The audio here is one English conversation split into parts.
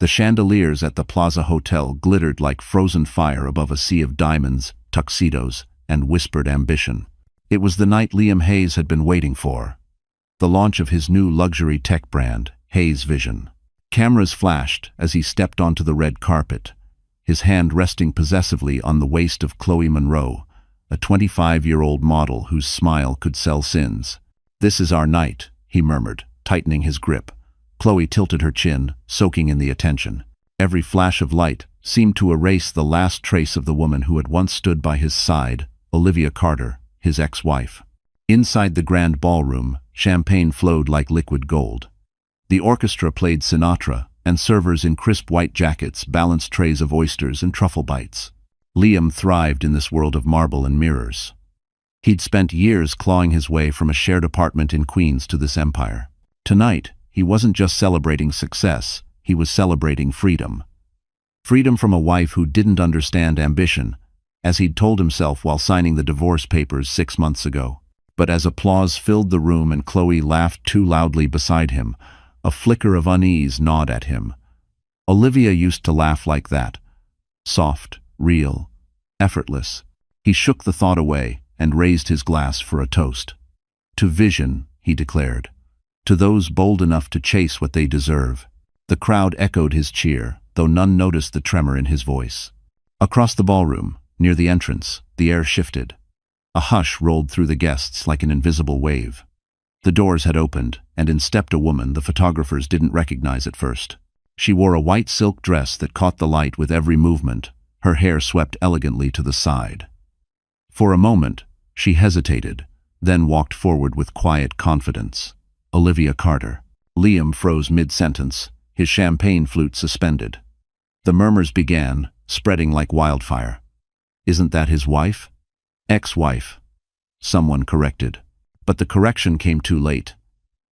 The chandeliers at the Plaza Hotel glittered like frozen fire above a sea of diamonds, tuxedos, and whispered ambition. It was the night Liam Hayes had been waiting for. The launch of his new luxury tech brand, Hayes Vision. Cameras flashed as he stepped onto the red carpet, his hand resting possessively on the waist of Chloe Monroe, a 25-year-old model whose smile could sell sins. "This is our night," he murmured, tightening his grip. Chloe tilted her chin, soaking in the attention. Every flash of light seemed to erase the last trace of the woman who had once stood by his side, Olivia Carter, his ex-wife. Inside the grand ballroom, champagne flowed like liquid gold. The orchestra played Sinatra, and servers in crisp white jackets balanced trays of oysters and truffle bites. Liam thrived in this world of marble and mirrors. He'd spent years clawing his way from a shared apartment in Queens to this empire. Tonight, he wasn't just celebrating success, he was celebrating freedom. Freedom from a wife who didn't understand ambition, as he'd told himself while signing the divorce papers 6 months ago. But as applause filled the room and Chloe laughed too loudly beside him, a flicker of unease gnawed at him. Olivia used to laugh like that. Soft, real, effortless. He shook the thought away and raised his glass for a toast. "To vision," he declared. "To those bold enough to chase what they deserve." The crowd echoed his cheer, though none noticed the tremor in his voice. Across the ballroom, near the entrance, the air shifted. A hush rolled through the guests like an invisible wave. The doors had opened, and in stepped a woman the photographers didn't recognize at first. She wore a white silk dress that caught the light with every movement, her hair swept elegantly to the side. For a moment, she hesitated, then walked forward with quiet confidence. Olivia Carter. Liam froze mid-sentence, his champagne flute suspended. The murmurs began, spreading like wildfire. "Isn't that his wife?" "Ex-wife," someone corrected. But the correction came too late.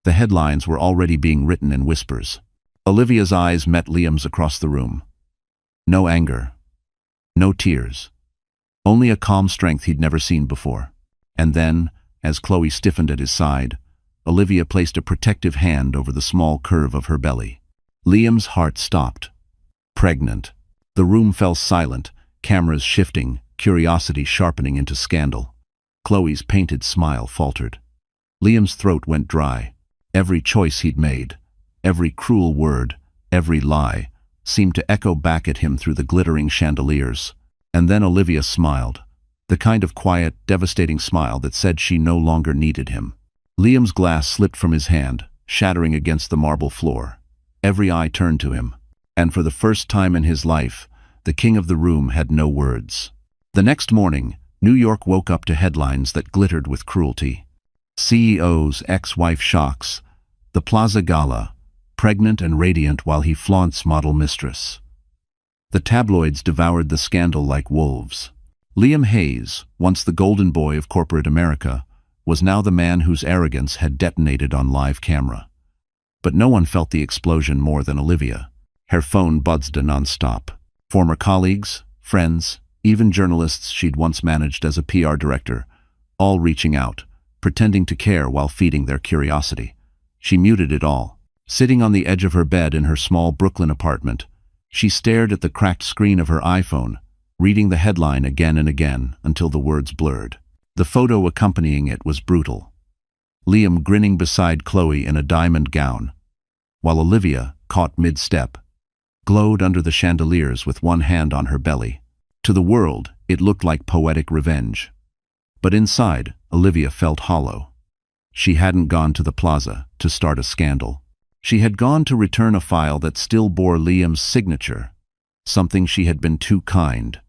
The headlines were already being written in whispers. Olivia's eyes met Liam's across the room. No anger. No tears. Only a calm strength he'd never seen before. And then, as Chloe stiffened at his side, Olivia placed a protective hand over the small curve of her belly. Liam's heart stopped. Pregnant. The room fell silent, cameras shifting, curiosity sharpening into scandal. Chloe's painted smile faltered. Liam's throat went dry. Every choice he'd made, every cruel word, every lie, seemed to echo back at him through the glittering chandeliers. And then Olivia smiled, the kind of quiet, devastating smile that said she no longer needed him. Liam's glass slipped from his hand, shattering against the marble floor. Every eye turned to him, and for the first time in his life, the king of the room had no words. The next morning, New York woke up to headlines that glittered with cruelty. CEO's ex-wife shocks, the Plaza Gala, pregnant and radiant while he flaunts model mistress. The tabloids devoured the scandal like wolves. Liam Hayes, once the golden boy of corporate America, was now the man whose arrogance had detonated on live camera. But no one felt the explosion more than Olivia. Her phone buzzed non-stop. Former colleagues, friends, even journalists she'd once managed as a PR director, all reaching out, pretending to care while feeding their curiosity. She muted it all. Sitting on the edge of her bed in her small Brooklyn apartment, she stared at the cracked screen of her iPhone, reading the headline again and again until the words blurred. The photo accompanying it was brutal. Liam grinning beside Chloe in a diamond gown, while Olivia, caught mid-step, glowed under the chandeliers with one hand on her belly. To the world, it looked like poetic revenge. But inside, Olivia felt hollow. She hadn't gone to the plaza to start a scandal. She had gone to return a file that still bore Liam's signature, something she had been too kind,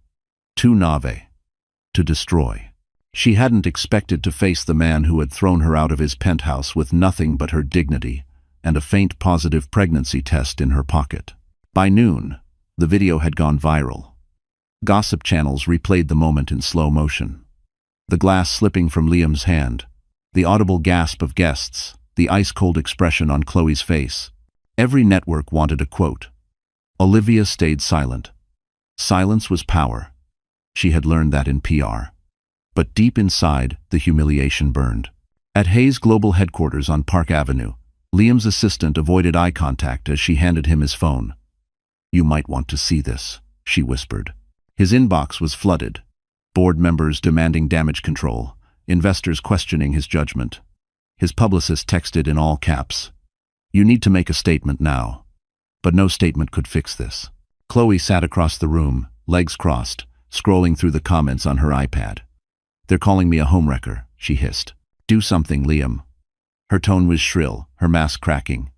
too nave, to destroy. She hadn't expected to face the man who had thrown her out of his penthouse with nothing but her dignity and a faint positive pregnancy test in her pocket. By noon, the video had gone viral. Gossip channels replayed the moment in slow motion. The glass slipping from Liam's hand, the audible gasp of guests, the ice-cold expression on Chloe's face. Every network wanted a quote. Olivia stayed silent. Silence was power. She had learned that in PR. But deep inside, the humiliation burned. At Hayes Global headquarters on Park Avenue, Liam's assistant avoided eye contact as she handed him his phone. "You might want to see this," she whispered. His inbox was flooded. Board members demanding damage control, investors questioning his judgment. His publicist texted in all caps, "You need to make a statement now." But no statement could fix this. Chloe sat across the room, legs crossed, scrolling through the comments on her iPad. "They're calling me a homewrecker," she hissed. "Do something, Liam." Her tone was shrill, her mask cracking.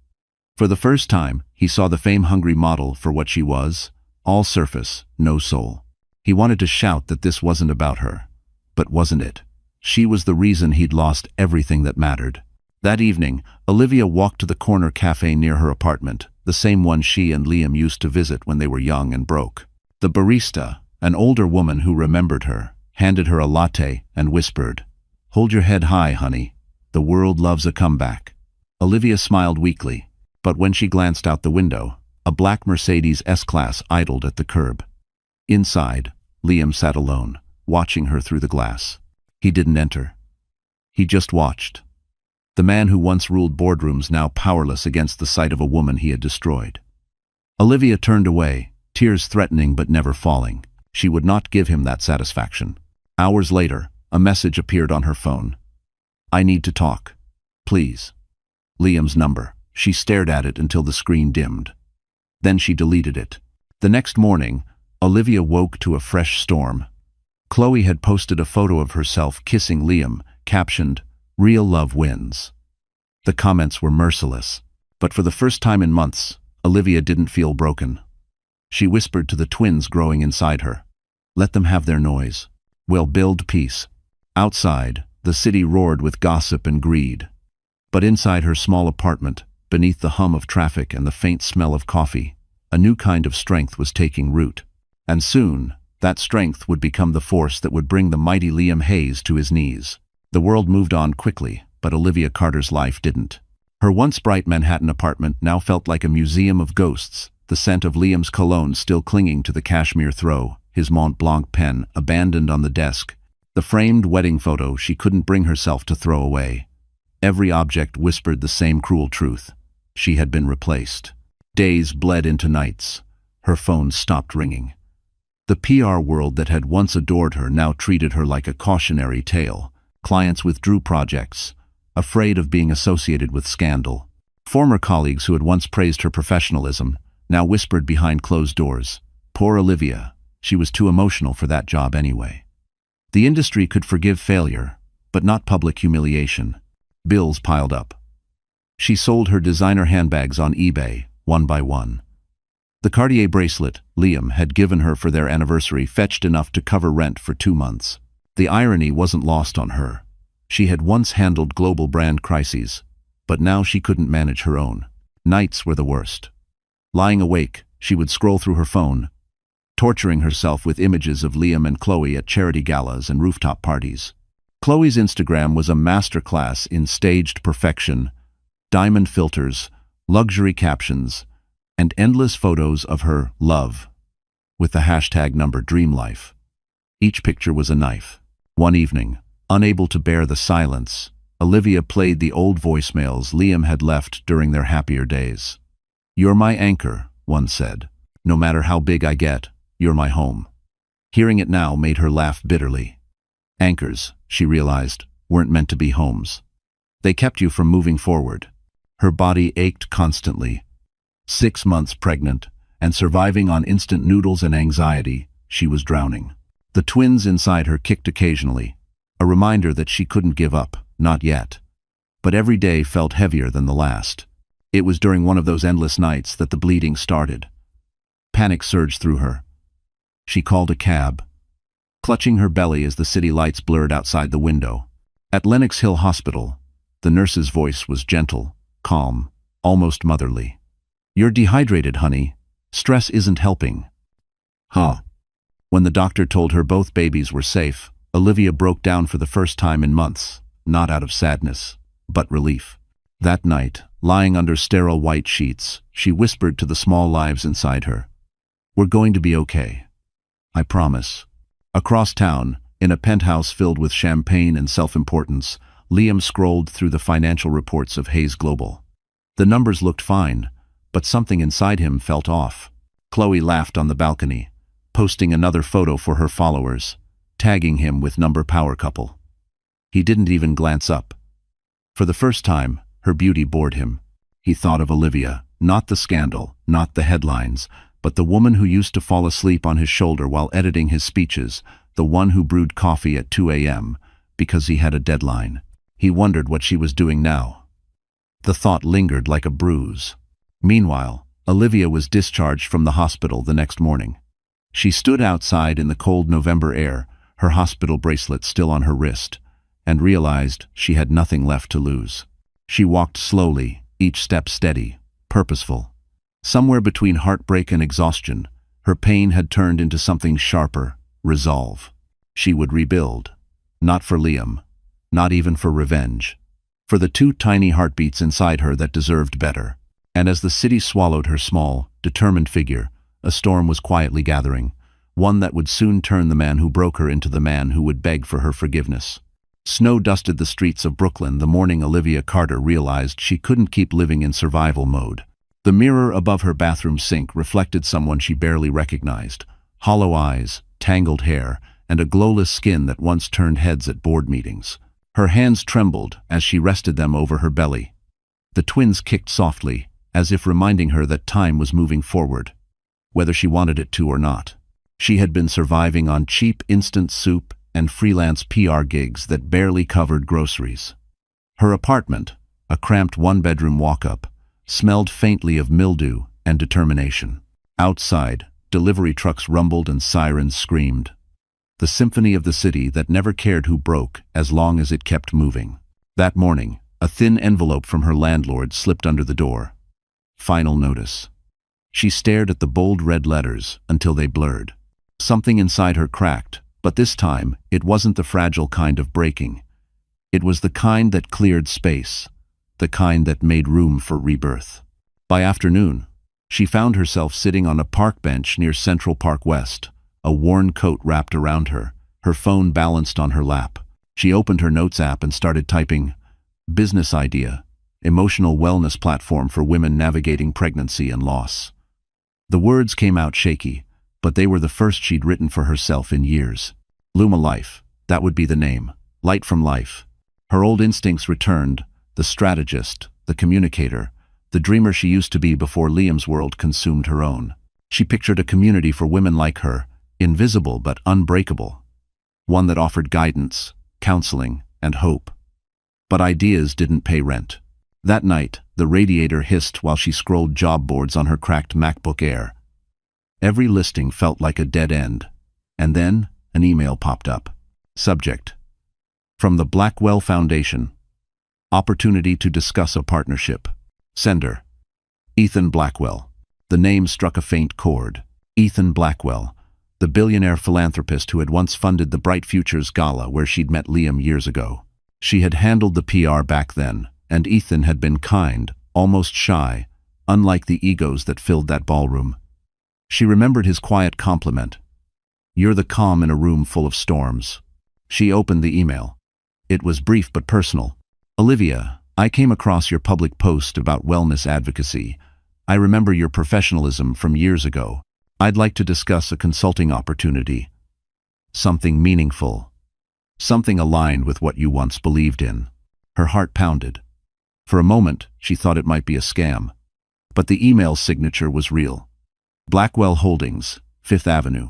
For the first time, he saw the fame-hungry model for what she was, all surface, no soul. He wanted to shout that this wasn't about her. But wasn't it? She was the reason he'd lost everything that mattered. That evening, Olivia walked to the corner cafe near her apartment, the same one she and Liam used to visit when they were young and broke. The barista, an older woman who remembered her, handed her a latte and whispered, "Hold your head high, honey. The world loves a comeback." Olivia smiled weakly, but when she glanced out the window, a black Mercedes S-Class idled at the curb. Inside, Liam sat alone, watching her through the glass. He didn't enter. He just watched. The man who once ruled boardrooms now powerless against the sight of a woman he had destroyed. Olivia turned away, tears threatening but never falling. She would not give him that satisfaction. Hours later, a message appeared on her phone. "I need to talk. Please." Liam's number. She stared at it until the screen dimmed. Then she deleted it. The next morning, Olivia woke to a fresh storm. Chloe had posted a photo of herself kissing Liam, captioned, "Real love wins." The comments were merciless, but for the first time in months, Olivia didn't feel broken. She whispered to the twins growing inside her, "Let them have their noise. We'll build peace." Outside, the city roared with gossip and greed. But inside her small apartment, beneath the hum of traffic and the faint smell of coffee, a new kind of strength was taking root. And soon, that strength would become the force that would bring the mighty Liam Hayes to his knees. The world moved on quickly, but Olivia Carter's life didn't. Her once bright Manhattan apartment now felt like a museum of ghosts, the scent of Liam's cologne still clinging to the cashmere throw, his Mont Blanc pen abandoned on the desk, the framed wedding photo she couldn't bring herself to throw away. Every object whispered the same cruel truth. She had been replaced. Days bled into nights. Her phone stopped ringing. The PR world that had once adored her now treated her like a cautionary tale. Clients withdrew projects, afraid of being associated with scandal. Former colleagues who had once praised her professionalism now whispered behind closed doors, "Poor Olivia, she was too emotional for that job anyway." The industry could forgive failure, but not public humiliation. Bills piled up. She sold her designer handbags on eBay, one by one. The Cartier bracelet Liam had given her for their anniversary fetched enough to cover rent for 2 months. The irony wasn't lost on her. She had once handled global brand crises, but now she couldn't manage her own. Nights were the worst. Lying awake, she would scroll through her phone, torturing herself with images of Liam and Chloe at charity galas and rooftop parties. Chloe's Instagram was a masterclass in staged perfection, diamond filters, luxury captions, and endless photos of her love, with the hashtag number DreamLife. Each picture was a knife. One evening, unable to bear the silence, Olivia played the old voicemails Liam had left during their happier days. "You're my anchor," one said. "No matter how big I get, you're my home." Hearing it now made her laugh bitterly. Anchors, she realized, weren't meant to be homes. They kept you from moving forward. Her body ached constantly. 6 months pregnant, and surviving on instant noodles and anxiety, she was drowning. The twins inside her kicked occasionally, a reminder that she couldn't give up, not yet. But every day felt heavier than the last. It was during one of those endless nights that the bleeding started. Panic surged through her. She called a cab, clutching her belly as the city lights blurred outside the window. At Lenox Hill Hospital, the nurse's voice was gentle, calm, almost motherly. "You're dehydrated, honey. Stress isn't helping." Huh. When the doctor told her both babies were safe, Olivia broke down for the first time in months, not out of sadness, but relief. That night, lying under sterile white sheets, she whispered to the small lives inside her, "We're going to be okay. I promise." Across town, in a penthouse filled with champagne and self-importance, Liam scrolled through the financial reports of Hayes Global. The numbers looked fine, but something inside him felt off. Chloe laughed on the balcony, posting another photo for her followers, tagging him with number power couple. He didn't even glance up. For the first time, her beauty bored him. He thought of Olivia, not the scandal, not the headlines, but the woman who used to fall asleep on his shoulder while editing his speeches, the one who brewed coffee at 2 a.m. because he had a deadline. He wondered what she was doing now. The thought lingered like a bruise. Meanwhile, Olivia was discharged from the hospital the next morning. She stood outside in the cold November air, her hospital bracelet still on her wrist, and realized she had nothing left to lose. She walked slowly, each step steady, purposeful. Somewhere between heartbreak and exhaustion, her pain had turned into something sharper, resolve. She would rebuild. Not for Liam. Not even for revenge. For the two tiny heartbeats inside her that deserved better. And as the city swallowed her small, determined figure, a storm was quietly gathering, one that would soon turn the man who broke her into the man who would beg for her forgiveness. Snow dusted the streets of Brooklyn the morning Olivia Carter realized she couldn't keep living in survival mode. The mirror above her bathroom sink reflected someone she barely recognized. Hollow eyes, tangled hair, and a glowless skin that once turned heads at board meetings. Her hands trembled as she rested them over her belly. The twins kicked softly, as if reminding her that time was moving forward, whether she wanted it to or not. She had been surviving on cheap instant soup and freelance PR gigs that barely covered groceries. Her apartment, a cramped one-bedroom walk-up, smelled faintly of mildew and determination. Outside, delivery trucks rumbled and sirens screamed. The symphony of the city that never cared who broke as long as it kept moving. That morning, a thin envelope from her landlord slipped under the door. Final notice. She stared at the bold red letters until they blurred. Something inside her cracked, but this time it wasn't the fragile kind of breaking. It was the kind that cleared space, the kind that made room for rebirth. By afternoon, she found herself sitting on a park bench near Central Park West, a worn coat wrapped around her, her phone balanced on her lap. She opened her notes app and started typing, "Business idea, emotional wellness platform for women navigating pregnancy and loss." The words came out shaky, but they were the first she'd written for herself in years. Luma Life, that would be the name. Light from life. Her old instincts returned, the strategist, the communicator, the dreamer she used to be before Liam's world consumed her own. She pictured a community for women like her, invisible but unbreakable. One that offered guidance, counseling, and hope. But ideas didn't pay rent. That night, the radiator hissed while she scrolled job boards on her cracked MacBook Air. Every listing felt like a dead end. And then, an email popped up. Subject: from the Blackwell Foundation. Opportunity to discuss a partnership. Sender: Ethan Blackwell. The name struck a faint chord. Ethan Blackwell, the billionaire philanthropist who had once funded the Bright Futures Gala where she'd met Liam years ago. She had handled the PR back then, and Ethan had been kind, almost shy, unlike the egos that filled that ballroom. She remembered his quiet compliment. "You're the calm in a room full of storms." She opened the email. It was brief but personal. "Olivia, I came across your public post about wellness advocacy. I remember your professionalism from years ago. I'd like to discuss a consulting opportunity. Something meaningful. Something aligned with what you once believed in." Her heart pounded. For a moment, she thought it might be a scam. But the email signature was real. Blackwell Holdings, 5th Avenue.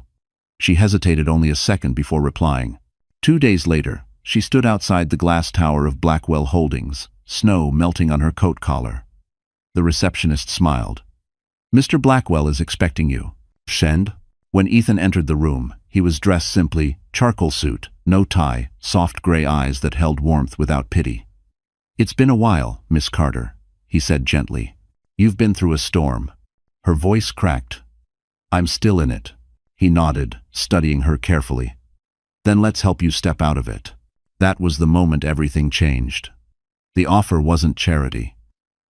She hesitated only a second before replying. 2 days later, she stood outside the glass tower of Blackwell Holdings, snow melting on her coat collar. The receptionist smiled. "Mr. Blackwell is expecting you." "Shend?" When Ethan entered the room, he was dressed simply, charcoal suit, no tie, soft gray eyes that held warmth without pity. "It's been a while, Miss Carter," he said gently. "You've been through a storm." Her voice cracked. "I'm still in it." He nodded, studying her carefully. "Then let's help you step out of it." That was the moment everything changed. The offer wasn't charity.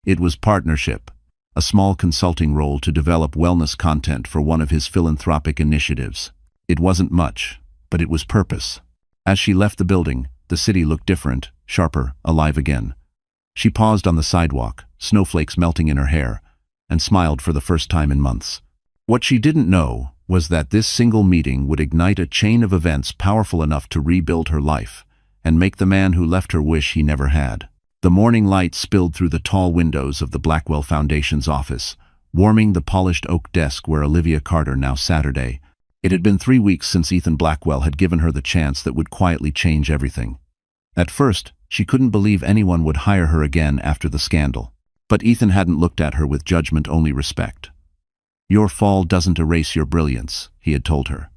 It was partnership, a small consulting role to develop wellness content for one of his philanthropic initiatives. It wasn't much, but it was purpose. As she left the building, the city looked different, sharper, alive again. She paused on the sidewalk, snowflakes melting in her hair, and smiled for the first time in months. What she didn't know was that this single meeting would ignite a chain of events powerful enough to rebuild her life and make the man who left her wish he never had. The morning light spilled through the tall windows of the Blackwell Foundation's office, warming the polished oak desk where Olivia Carter now Saturday. It had been 3 weeks since Ethan Blackwell had given her the chance that would quietly change everything. At first, she couldn't believe anyone would hire her again after the scandal. But Ethan hadn't looked at her with judgment, only respect. "Your fall doesn't erase your brilliance," he had told her.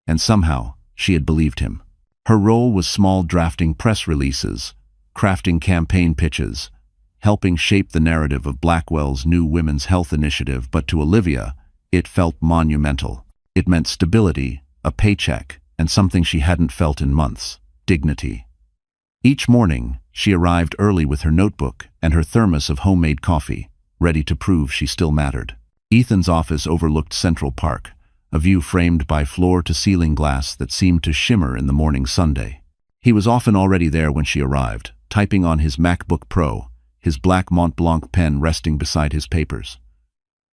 And somehow, she had believed him. Her role was small, drafting press releases, crafting campaign pitches, helping shape the narrative of Blackwell's new women's health initiative, but to Olivia, it felt monumental. It meant stability, a paycheck, and something she hadn't felt in months: dignity. Each morning, she arrived early with her notebook and her thermos of homemade coffee, ready to prove she still mattered. Ethan's office overlooked Central Park, a view framed by floor-to-ceiling glass that seemed to shimmer in the morning sunday. He was often already there when she arrived, typing on his MacBook Pro, his black Mont Blanc pen resting beside his papers.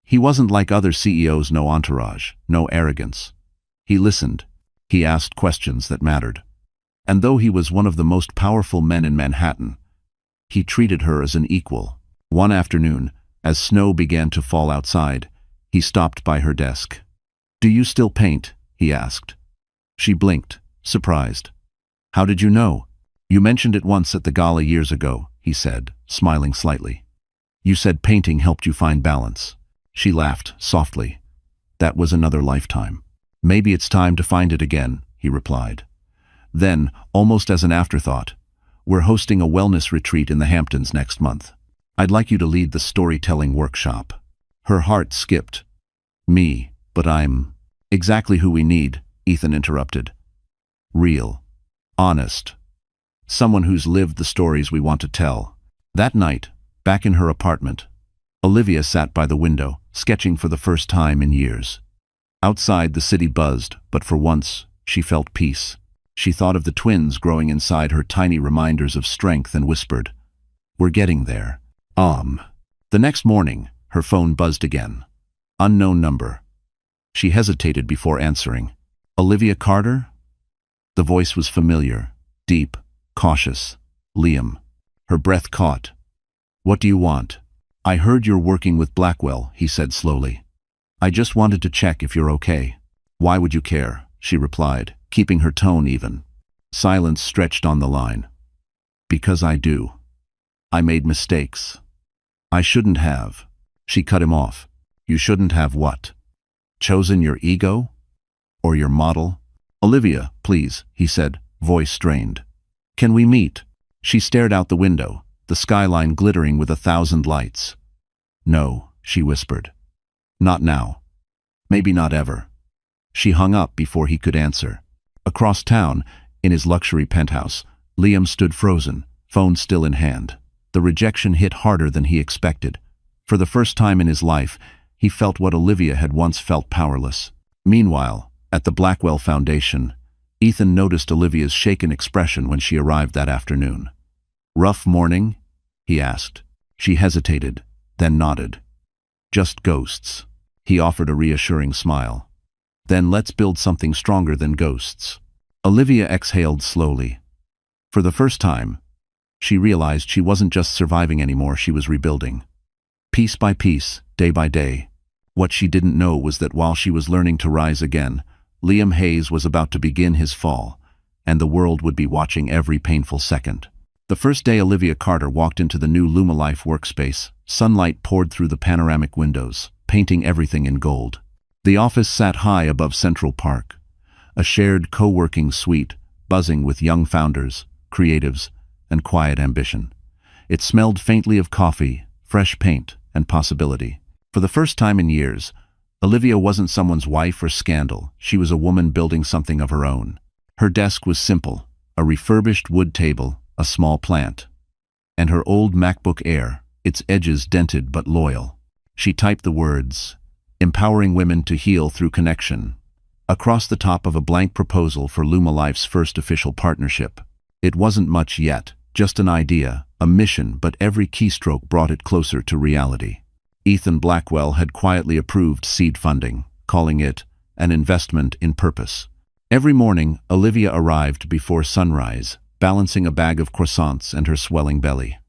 He wasn't like other CEOs, no entourage, no arrogance. He listened. He asked questions that mattered. And though he was one of the most powerful men in Manhattan, he treated her as an equal. One afternoon, as snow began to fall outside, he stopped by her desk. "Do you still paint?" he asked. She blinked, surprised. "How did you know?" "You mentioned it once at the gala years ago," he said, smiling slightly. "You said painting helped you find balance." She laughed softly. "That was another lifetime." "Maybe it's time to find it again," he replied. Then, almost as an afterthought, "We're hosting a wellness retreat in the Hamptons next month. I'd like you to lead the storytelling workshop." Her heart skipped. "Me, but I'm—" "Exactly who we need," Ethan interrupted. "Real. Honest. Someone who's lived the stories we want to tell." That night, back in her apartment, Olivia sat by the window, sketching for the first time in years. Outside, the city buzzed, but for once, she felt peace. She thought of the twins growing inside her, tiny reminders of strength, and whispered, "We're getting there." The next morning, her phone buzzed again. Unknown number. She hesitated before answering. "Olivia Carter?" The voice was familiar, deep, cautious. "Liam." Her breath caught. "What do you want?" "I heard you're working with Blackwell," he said slowly. "I just wanted to check if you're okay." "Why would you care?" she replied, keeping her tone even. Silence stretched on the line. "Because I do. I made mistakes. I shouldn't have." She cut him off. "You shouldn't have what? Chosen your ego? Or your model?" "Olivia, please," he said, voice strained. "Can we meet?" She stared out the window, the skyline glittering with 1,000 lights. "No," she whispered. "Not now. Maybe not ever." She hung up before he could answer. Across town, in his luxury penthouse, Liam stood frozen, phone still in hand. The rejection hit harder than he expected. For the first time in his life, he felt what Olivia had once felt: powerless. Meanwhile, at the Blackwell Foundation, Ethan noticed Olivia's shaken expression when she arrived that afternoon. "Rough morning?" he asked. She hesitated, then nodded. "Just ghosts." He offered a reassuring smile. "Then let's build something stronger than ghosts." Olivia exhaled slowly. For the first time, she realized she wasn't just surviving anymore, she was rebuilding. Piece by piece, day by day. What she didn't know was that while she was learning to rise again, Liam Hayes was about to begin his fall, and the world would be watching every painful second. The first day Olivia Carter walked into the new Lumalife workspace, sunlight poured through the panoramic windows, painting everything in gold. The office sat high above Central Park, a shared co-working suite buzzing with young founders, creatives, and quiet ambition. It smelled faintly of coffee, fresh paint, and possibility. For the first time in years, Olivia wasn't someone's wife or scandal. She was a woman building something of her own. Her desk was simple, a refurbished wood table, a small plant. And her old MacBook Air, its edges dented but loyal. She typed the words, "Empowering women to heal through connection," across the top of a blank proposal for Lumalife's first official partnership. It wasn't much yet, just an idea, a mission, but every keystroke brought it closer to reality. Ethan Blackwell had quietly approved seed funding, calling it an investment in purpose. Every morning, Olivia arrived before sunrise, balancing a bag of croissants and her swelling belly.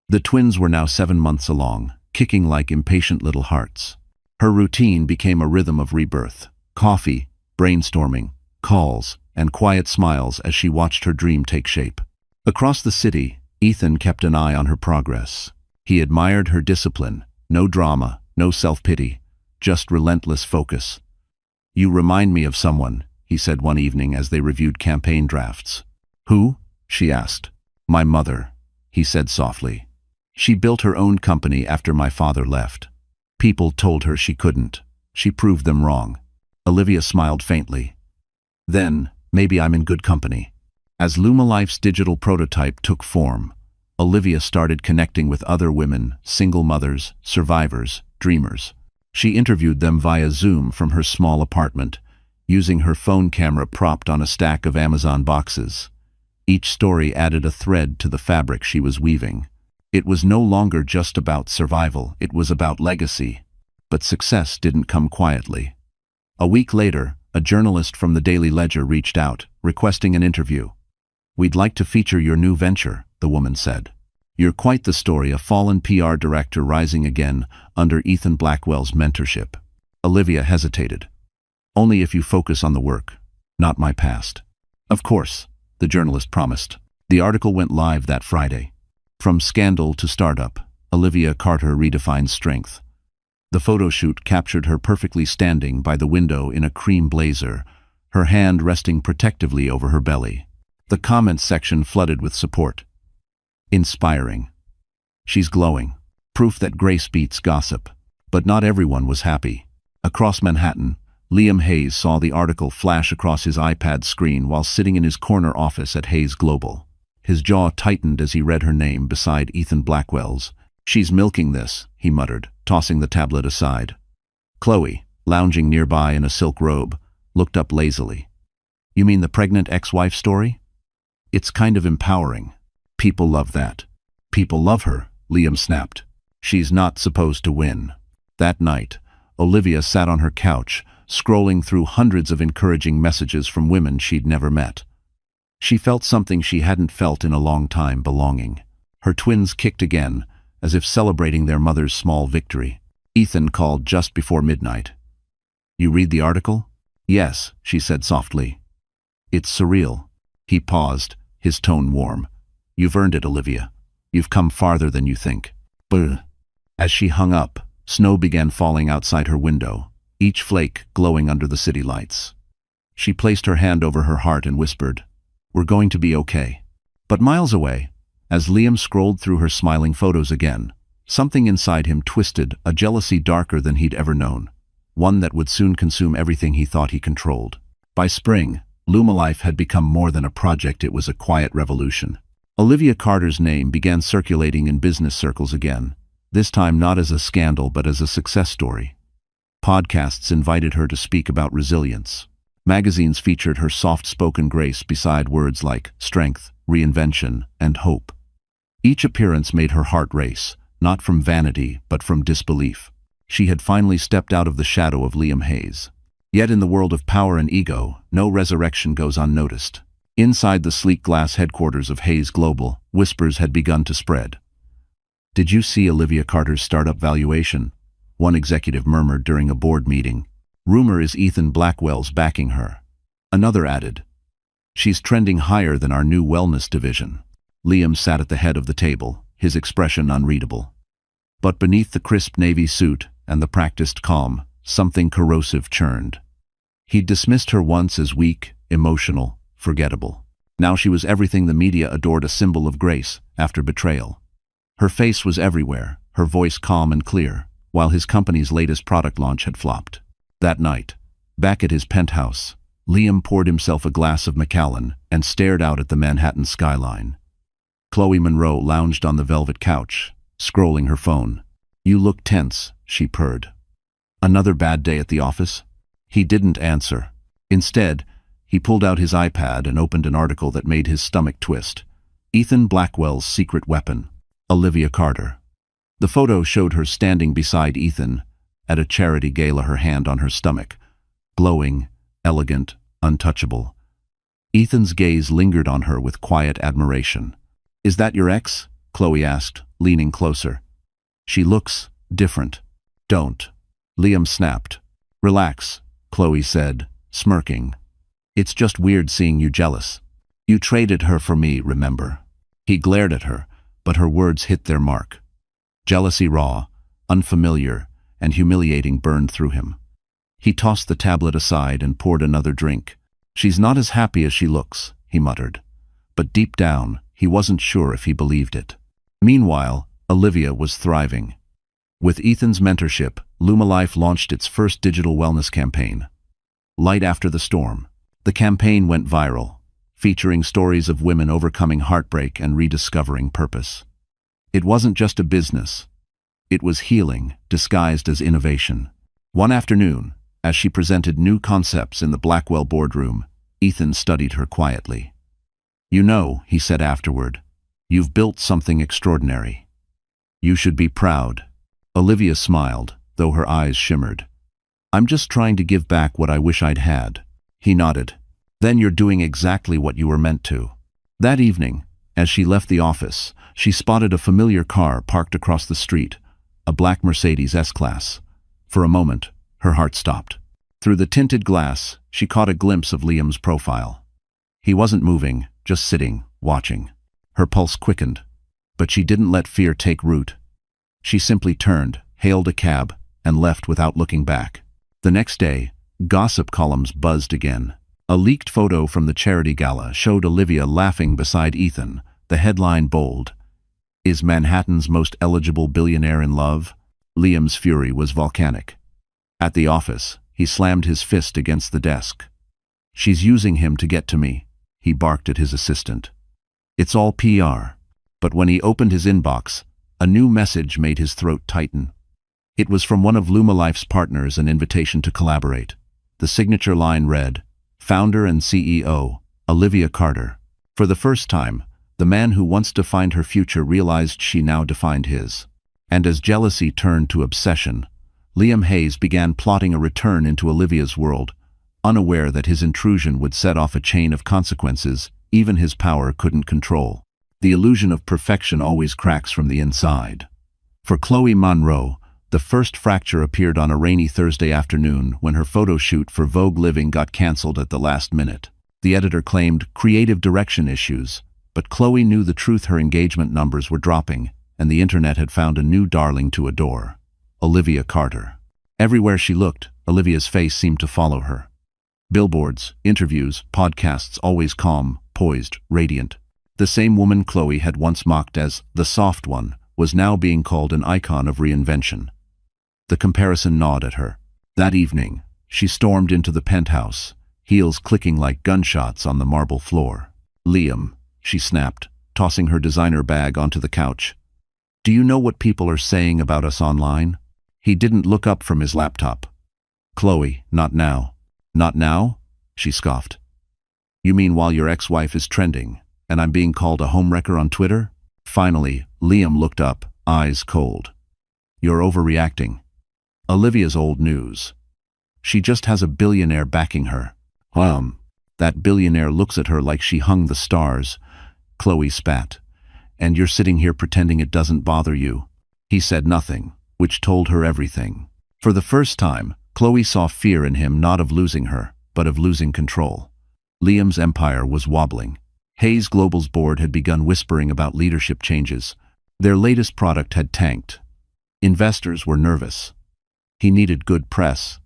The twins were now 7 months along, kicking like impatient little hearts. Her routine became a rhythm of rebirth: coffee, brainstorming, calls, and quiet smiles as she watched her dream take shape. Across the city, Ethan kept an eye on her progress. He admired her discipline: no drama, no self-pity, just relentless focus. "You remind me of someone," he said one evening as they reviewed campaign drafts. "Who?" she asked. "My mother," he said softly. "She built her own company after my father left. People told her she couldn't. She proved them wrong." Olivia smiled faintly. "Then, maybe I'm in good company." As Lumalife's digital prototype took form, Olivia started connecting with other women, single mothers, survivors, dreamers. She interviewed them via Zoom from her small apartment, using her phone camera propped on a stack of Amazon boxes. Each story added a thread to the fabric she was weaving. It was no longer just about survival, it was about legacy. But success didn't come quietly. A week later, a journalist from the Daily Ledger reached out, requesting an interview. "We'd like to feature your new venture," the woman said. "You're quite the story, a fallen PR director rising again under Ethan Blackwell's mentorship." Olivia hesitated. "Only if you focus on the work, not my past." "Of course," the journalist promised. The article went live that Friday. From scandal to startup, Olivia Carter redefined strength. The photo shoot captured her perfectly standing by the window in a cream blazer, her hand resting protectively over her belly. The comments section flooded with support. "Inspiring. She's glowing. Proof that grace beats gossip." But not everyone was happy. Across Manhattan, Liam Hayes saw the article flash across his iPad screen while sitting in his corner office at Hayes Global. His jaw tightened as he read her name beside Ethan Blackwell's. "She's milking this," he muttered, tossing the tablet aside. Chloe, lounging nearby in a silk robe, looked up lazily. "You mean the pregnant ex-wife story? It's kind of empowering. People love that." "People love her," Liam snapped. "She's not supposed to win." That night, Olivia sat on her couch, scrolling through hundreds of encouraging messages from women she'd never met. She felt something she hadn't felt in a long time: belonging. Her twins kicked again, as if celebrating their mother's small victory. Ethan called just before midnight. "You read the article?" "Yes," she said softly. "It's surreal." He paused, his tone warm. "You've earned it, Olivia. You've come farther than you think." Brr. As she hung up, snow began falling outside her window, each flake glowing under the city lights. She placed her hand over her heart and whispered, "We're going to be okay." But miles away, as Liam scrolled through her smiling photos again, something inside him twisted, a jealousy darker than he'd ever known, one that would soon consume everything he thought he controlled. By spring, Lumalife had become more than a project, it was a quiet revolution. Olivia Carter's name began circulating in business circles again, this time not as a scandal but as a success story. Podcasts invited her to speak about resilience. Magazines featured her soft-spoken grace beside words like strength, reinvention, and hope. Each appearance made her heart race, not from vanity but from disbelief. She had finally stepped out of the shadow of Liam Hayes. Yet in the world of power and ego, no resurrection goes unnoticed. Inside the sleek glass headquarters of Hayes Global, whispers had begun to spread. "Did you see Olivia Carter's startup valuation?" one executive murmured during a board meeting. "Rumor is Ethan Blackwell's backing her." Another added, "She's trending higher than our new wellness division." Liam sat at the head of the table, his expression unreadable. But beneath the crisp navy suit and the practiced calm, something corrosive churned. He'd dismissed her once as weak, emotional, forgettable. Now she was everything the media adored, a symbol of grace after betrayal. Her face was everywhere, her voice calm and clear, while his company's latest product launch had flopped. That night, back at his penthouse, Liam poured himself a glass of Macallan and stared out at the Manhattan skyline. Chloe Monroe lounged on the velvet couch, scrolling her phone. "You look tense," she purred. "Another bad day at the office?" He didn't answer. Instead, he pulled out his iPad and opened an article that made his stomach twist. Ethan Blackwell's secret weapon. Olivia Carter. The photo showed her standing beside Ethan at a charity gala, her hand on her stomach, glowing, elegant, untouchable. Ethan's gaze lingered on her with quiet admiration. "Is that your ex?" Chloe asked, leaning closer. "She looks different." "Don't," Liam snapped. "Relax," Chloe said, smirking. "It's just weird seeing you jealous. You traded her for me, remember?" He glared at her, but her words hit their mark. Jealousy, raw, unfamiliar, and humiliating, burned through him. He tossed the tablet aside and poured another drink. "She's not as happy as she looks," he muttered. But deep down, he wasn't sure if he believed it. Meanwhile, Olivia was thriving. With Ethan's mentorship, Lumalife launched its first digital wellness campaign, Light After the Storm. The campaign went viral, featuring stories of women overcoming heartbreak and rediscovering purpose. It wasn't just a business. It was healing, disguised as innovation. One afternoon, as she presented new concepts in the Blackwell boardroom, Ethan studied her quietly. "You know," he said afterward, "you've built something extraordinary. You should be proud." Olivia smiled, though her eyes shimmered. "I'm just trying to give back what I wish I'd had." He nodded. "Then you're doing exactly what you were meant to." That evening, as she left the office, she spotted a familiar car parked across the street, a black Mercedes S-Class. For a moment, her heart stopped. Through the tinted glass, she caught a glimpse of Liam's profile. He wasn't moving, just sitting, watching. Her pulse quickened, but she didn't let fear take root. She simply turned, hailed a cab, and left without looking back. The next day, gossip columns buzzed again. A leaked photo from the charity gala showed Olivia laughing beside Ethan, the headline bold, "Is Manhattan's most eligible billionaire in love?" Liam's fury was volcanic. At the office, he slammed his fist against the desk. "She's using him to get to me," he barked at his assistant. "It's all PR." But when he opened his inbox, a new message made his throat tighten. It was from one of Lumalife's partners, an invitation to collaborate. The signature line read, "Founder and CEO, Olivia Carter." For the first time, the man who once defined her future realized she now defined his. And as jealousy turned to obsession, Liam Hayes began plotting a return into Olivia's world, unaware that his intrusion would set off a chain of consequences even his power couldn't control. The illusion of perfection always cracks from the inside. For Chloe Monroe, the first fracture appeared on a rainy Thursday afternoon when her photo shoot for Vogue Living got cancelled at the last minute. The editor claimed creative direction issues, but Chloe knew the truth: her engagement numbers were dropping, and the internet had found a new darling to adore, Olivia Carter. Everywhere she looked, Olivia's face seemed to follow her. Billboards, interviews, podcasts, always calm, poised, radiant. The same woman Chloe had once mocked as the soft one was now being called an icon of reinvention. The comparison gnawed at her. That evening, she stormed into the penthouse, heels clicking like gunshots on the marble floor. "Liam," she snapped, tossing her designer bag onto the couch. "Do you know what people are saying about us online?" He didn't look up from his laptop. "Chloe, not now." "Not now?" she scoffed. "You mean while your ex-wife is trending, and I'm being called a homewrecker on Twitter?" Finally, Liam looked up, eyes cold. "You're overreacting." Olivia's old news. "She just has a billionaire backing her." That billionaire looks at her like she hung the stars." Chloe spat. "And you're sitting here pretending it doesn't bother you." He said nothing, which told her everything. For the first time, Chloe saw fear in him, not of losing her, but of losing control. Liam's empire was wobbling. Hayes Global's board had begun whispering about leadership changes. Their latest product had tanked. Investors were nervous. He needed good press.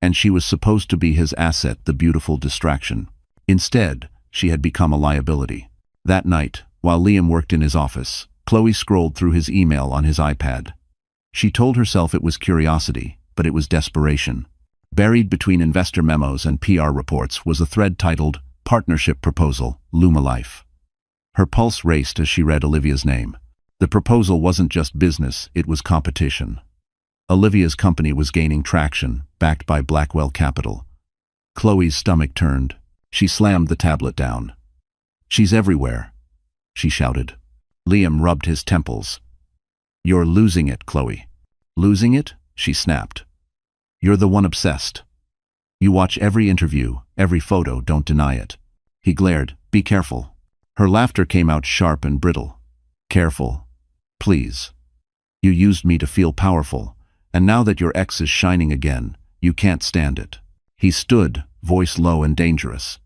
And she was supposed to be his asset, the beautiful distraction. Instead, she had become a liability. That night, while Liam worked in his office, Chloe scrolled through his email on his iPad. She told herself it was curiosity, but it was desperation. Buried between investor memos and PR reports was a thread titled, "Partnership Proposal, Lumalife." Her pulse raced as she read Olivia's name. The proposal wasn't just business, it was competition. Olivia's company was gaining traction, backed by Blackwell Capital. Chloe's stomach turned. She slammed the tablet down. "She's everywhere," she shouted. Liam rubbed his temples. "You're losing it, Chloe." "Losing it?" she snapped. "You're the one obsessed. You watch every interview, every photo, don't deny it." He glared. "Be careful." Her laughter came out sharp and brittle. "Careful? Please. You used me to feel powerful, and now that your ex is shining again, you can't stand it." He stood, voice low and dangerous.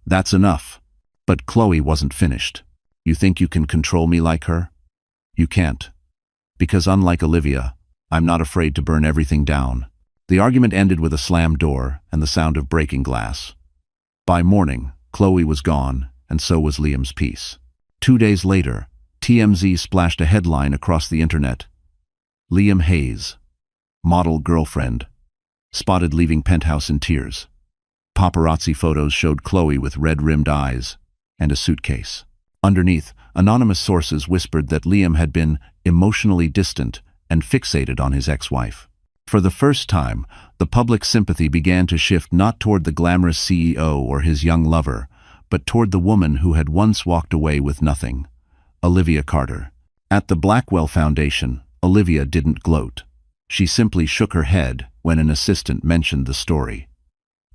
"That's enough." But Chloe wasn't finished. "You think you can control me like her? You can't. Because unlike Olivia, I'm not afraid to burn everything down." The argument ended with a slammed door and the sound of breaking glass. By morning, Chloe was gone, and so was Liam's peace. 2 days later, TMZ splashed a headline across the internet. "Liam Hayes, model girlfriend, spotted leaving penthouse in tears." Paparazzi photos showed Chloe with red-rimmed eyes and a suitcase. Underneath, anonymous sources whispered that Liam had been emotionally distant and fixated on his ex-wife. For the first time, the public sympathy began to shift not toward the glamorous CEO or his young lover, but toward the woman who had once walked away with nothing, Olivia Carter. At the Blackwell Foundation, Olivia didn't gloat. She simply shook her head when an assistant mentioned the story.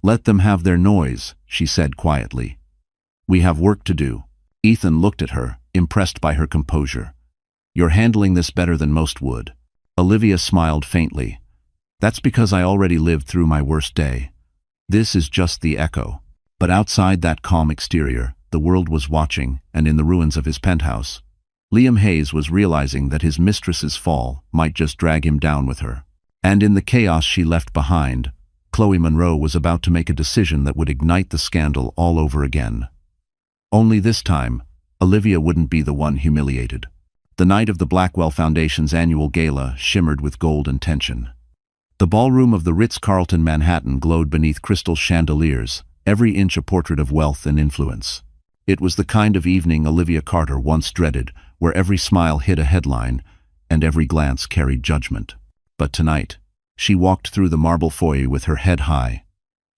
"Let them have their noise," she said quietly. "We have work to do." Ethan looked at her, impressed by her composure. "You're handling this better than most would." Olivia smiled faintly. "That's because I already lived through my worst day. This is just the echo." But outside that calm exterior, the world was watching, and in the ruins of his penthouse, Liam Hayes was realizing that his mistress's fall might just drag him down with her. And in the chaos she left behind, Chloe Monroe was about to make a decision that would ignite the scandal all over again. Only this time, Olivia wouldn't be the one humiliated. The night of the Blackwell Foundation's annual gala shimmered with gold and tension. The ballroom of the Ritz-Carlton Manhattan glowed beneath crystal chandeliers, every inch a portrait of wealth and influence. It was the kind of evening Olivia Carter once dreaded, where every smile hid a headline and every glance carried judgment. But tonight, she walked through the marble foyer with her head high,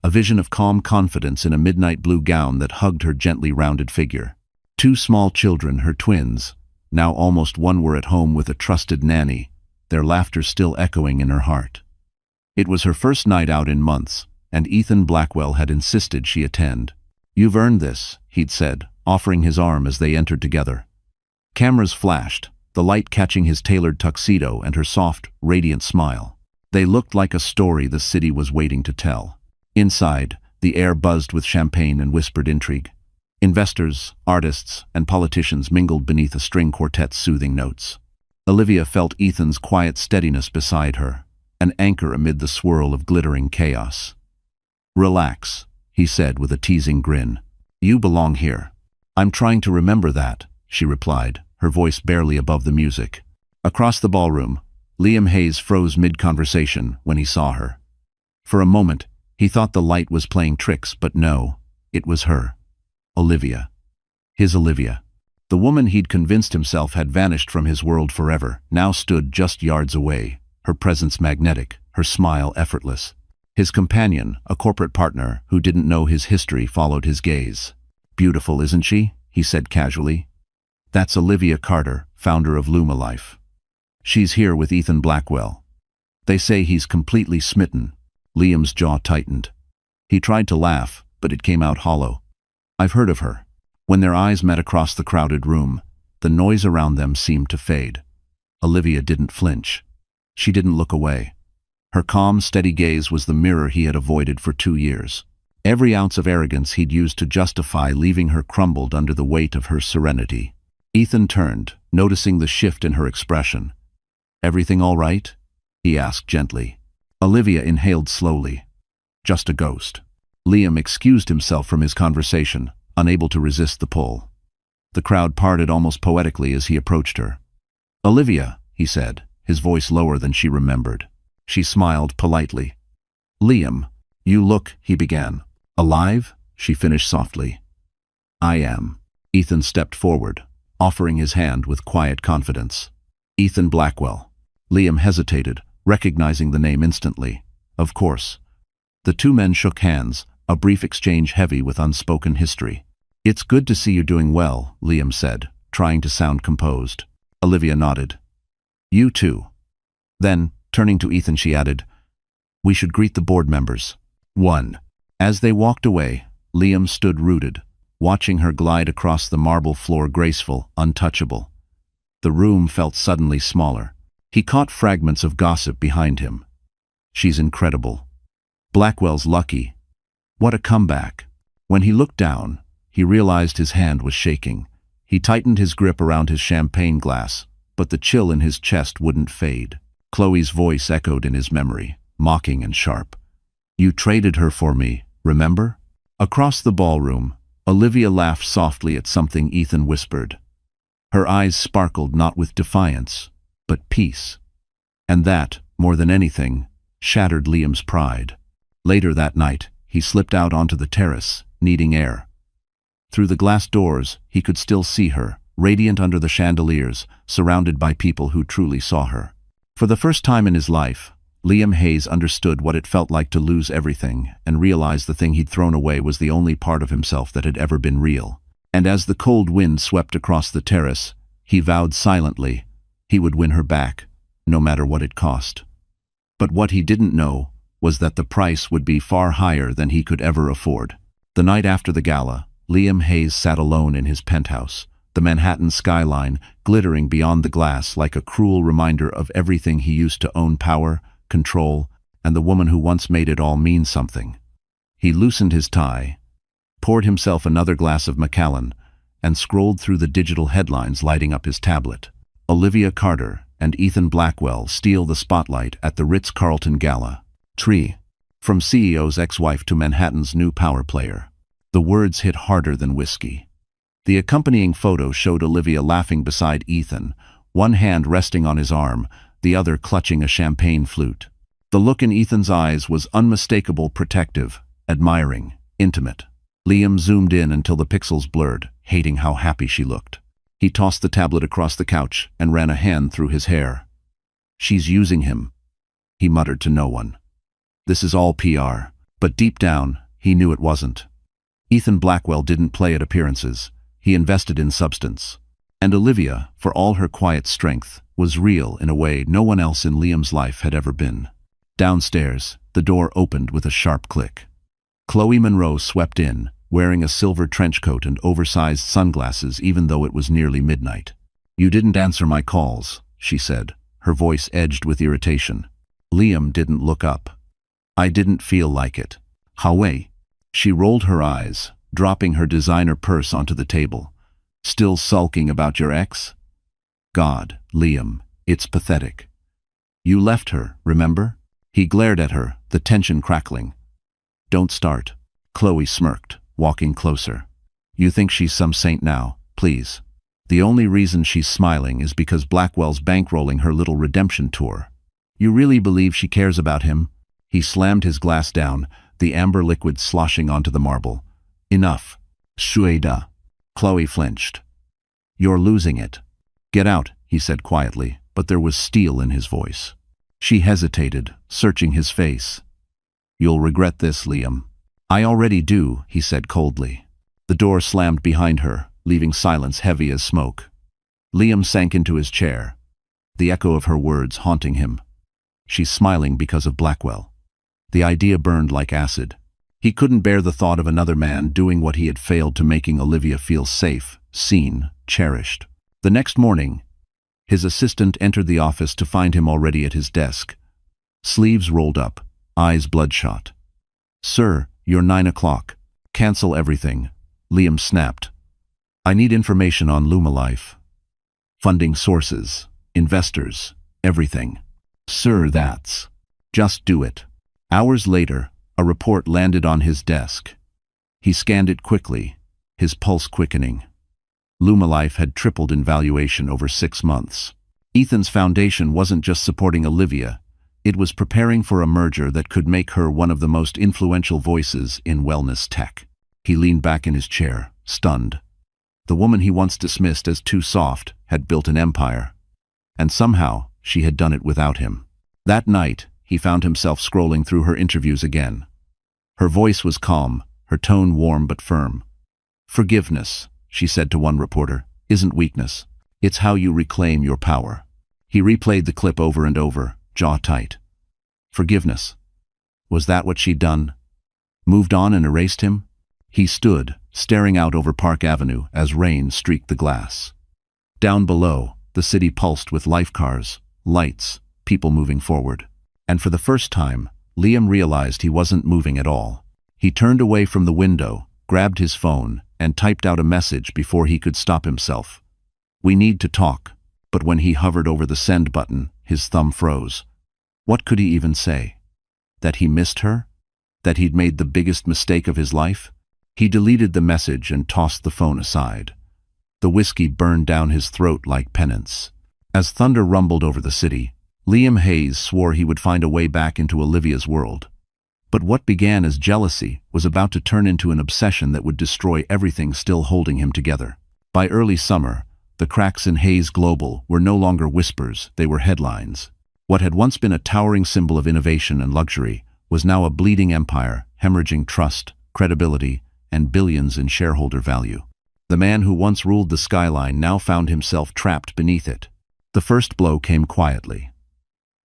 a vision of calm confidence in a midnight blue gown that hugged her gently rounded figure. 2 small children, her twins, now almost one, were at home with a trusted nanny, their laughter still echoing in her heart. It was her first night out in months, and Ethan Blackwell had insisted she attend. "You've earned this," he'd said, offering his arm as they entered together. Cameras flashed, the light catching his tailored tuxedo and her soft, radiant smile. They looked like a story the city was waiting to tell. Inside, the air buzzed with champagne and whispered intrigue. Investors, artists, and politicians mingled beneath a string quartet's soothing notes. Olivia felt Ethan's quiet steadiness beside her, an anchor amid the swirl of glittering chaos. "Relax," he said with a teasing grin. "You belong here." "I'm trying to remember that," she replied, her voice barely above the music. Across the ballroom, Liam Hayes froze mid-conversation when he saw her. For a moment, he thought the light was playing tricks, but no, it was her. Olivia. His Olivia. The woman he'd convinced himself had vanished from his world forever, now stood just yards away, her presence magnetic, her smile effortless. His companion, a corporate partner who didn't know his history, followed his gaze. "Beautiful, isn't she?" he said casually. "That's Olivia Carter, founder of Luma Life. She's here with Ethan Blackwell. They say he's completely smitten." Liam's jaw tightened. He tried to laugh, but it came out hollow. "I've heard of her." When their eyes met across the crowded room, the noise around them seemed to fade. Olivia didn't flinch. She didn't look away. Her calm, steady gaze was the mirror he had avoided for 2 years. Every ounce of arrogance he'd used to justify leaving her crumbled under the weight of her serenity. Ethan turned, noticing the shift in her expression. "Everything all right?" he asked gently. Olivia inhaled slowly. "Just a ghost." Liam excused himself from his conversation, unable to resist the pull. The crowd parted almost poetically as he approached her. "Olivia," he said, his voice lower than she remembered. She smiled politely. "Liam, you look," he began. "Alive?" she finished softly. "I am." Ethan stepped forward, offering his hand with quiet confidence. "Ethan Blackwell." Liam hesitated, recognizing the name instantly. Of course. The 2 men shook hands, a brief exchange heavy with unspoken history. "It's good to see you doing well," Liam said, trying to sound composed. Olivia nodded. You too. Then, turning to Ethan, she added, "We should greet the board members." 1. As they walked away, Liam stood rooted, watching her glide across the marble floor, graceful, untouchable. The room felt suddenly smaller. He caught fragments of gossip behind him. "She's incredible. Blackwell's lucky. What a comeback." When he looked down, he realized his hand was shaking. He tightened his grip around his champagne glass, but the chill in his chest wouldn't fade. Chloe's voice echoed in his memory, mocking and sharp. "You traded her for me, remember?" Across the ballroom, Olivia laughed softly at something Ethan whispered. Her eyes sparkled not with defiance, but peace. And that, more than anything, shattered Liam's pride. Later that night, he slipped out onto the terrace, needing air. Through the glass doors, he could still see her, radiant under the chandeliers, surrounded by people who truly saw her. For the first time in his life, Liam Hayes understood what it felt like to lose everything and realized the thing he'd thrown away was the only part of himself that had ever been real. And as the cold wind swept across the terrace, he vowed silently he would win her back, no matter what it cost. But what he didn't know was that the price would be far higher than he could ever afford. The night after the gala, Liam Hayes sat alone in his penthouse, the Manhattan skyline glittering beyond the glass like a cruel reminder of everything he used to own: power, control, and the woman who once made it all mean something. He loosened his tie, poured himself another glass of Macallan, and scrolled through the digital headlines, lighting up his tablet. Olivia Carter and Ethan Blackwell steal the spotlight at the Ritz-Carlton Gala. Tree. From CEO's ex-wife to Manhattan's new power player. The words hit harder than whiskey. The accompanying photo showed Olivia laughing beside Ethan, one hand resting on his arm, the other clutching a champagne flute. The look in Ethan's eyes was unmistakable, protective, admiring, intimate. Liam zoomed in until the pixels blurred, hating how happy she looked. He tossed the tablet across the couch and ran a hand through his hair. "She's using him," he muttered to no one. "This is all PR." But deep down, he knew it wasn't. Ethan Blackwell didn't play at appearances. He invested in substance. And Olivia, for all her quiet strength, was real in a way no one else in Liam's life had ever been. Downstairs, the door opened with a sharp click. Chloe Monroe swept in, wearing a silver trench coat and oversized sunglasses even though it was nearly midnight. "You didn't answer my calls," she said, her voice edged with irritation. Liam didn't look up. "I didn't feel like it." "Howie." She rolled her eyes, dropping her designer purse onto the table. "Still sulking about your ex?" "God, Liam, it's pathetic. You left her, remember?" He glared at her, the tension crackling. "Don't start." Chloe smirked, walking closer. "You think she's some saint now, please. The only reason she's smiling is because Blackwell's bankrolling her little redemption tour. You really believe she cares about him?" He slammed his glass down, the amber liquid sloshing onto the marble. "Enough. Shueda." Chloe flinched. "You're losing it." "Get out," he said quietly, but there was steel in his voice. She hesitated, searching his face. "You'll regret this, Liam." "I already do," he said coldly. The door slammed behind her, leaving silence heavy as smoke. Liam sank into his chair, the echo of her words haunting him. She's smiling because of Blackwell. The idea burned like acid. He couldn't bear the thought of another man doing what he had failed to, making Olivia feel safe, seen, cherished. The next morning, his assistant entered the office to find him already at his desk. Sleeves rolled up, eyes bloodshot. "Sir, you're 9 o'clock. Cancel everything," Liam snapped. "I need information on Lumalife. Funding sources, investors, everything." "Sir, that's..." "Just do it." Hours later, a report landed on his desk. He scanned it quickly, his pulse quickening. Lumalife had tripled in valuation over 6 months. Ethan's foundation wasn't just supporting Olivia, it was preparing for a merger that could make her one of the most influential voices in wellness tech. He leaned back in his chair, stunned. The woman he once dismissed as too soft had built an empire. And somehow, she had done it without him. That night, he found himself scrolling through her interviews again. Her voice was calm, her tone warm but firm. "Forgiveness," she said to one reporter, "isn't weakness. It's how you reclaim your power." He replayed the clip over and over, jaw tight. Forgiveness. Was that what she'd done? Moved on and erased him? He stood, staring out over Park Avenue as rain streaked the glass. Down below, the city pulsed with life cars, lights, people moving forward. And for the first time, Liam realized he wasn't moving at all. He turned away from the window, grabbed his phone, and typed out a message before he could stop himself. "We need to talk." But when he hovered over the send button, his thumb froze. What could he even say? That he missed her? That he'd made the biggest mistake of his life? He deleted the message and tossed the phone aside. The whiskey burned down his throat like penance. As thunder rumbled over the city, Liam Hayes swore he would find a way back into Olivia's world. But what began as jealousy was about to turn into an obsession that would destroy everything still holding him together. By early summer, the cracks in Hayes Global were no longer whispers, they were headlines. What had once been a towering symbol of innovation and luxury was now a bleeding empire, hemorrhaging trust, credibility, and billions in shareholder value. The man who once ruled the skyline now found himself trapped beneath it. The first blow came quietly.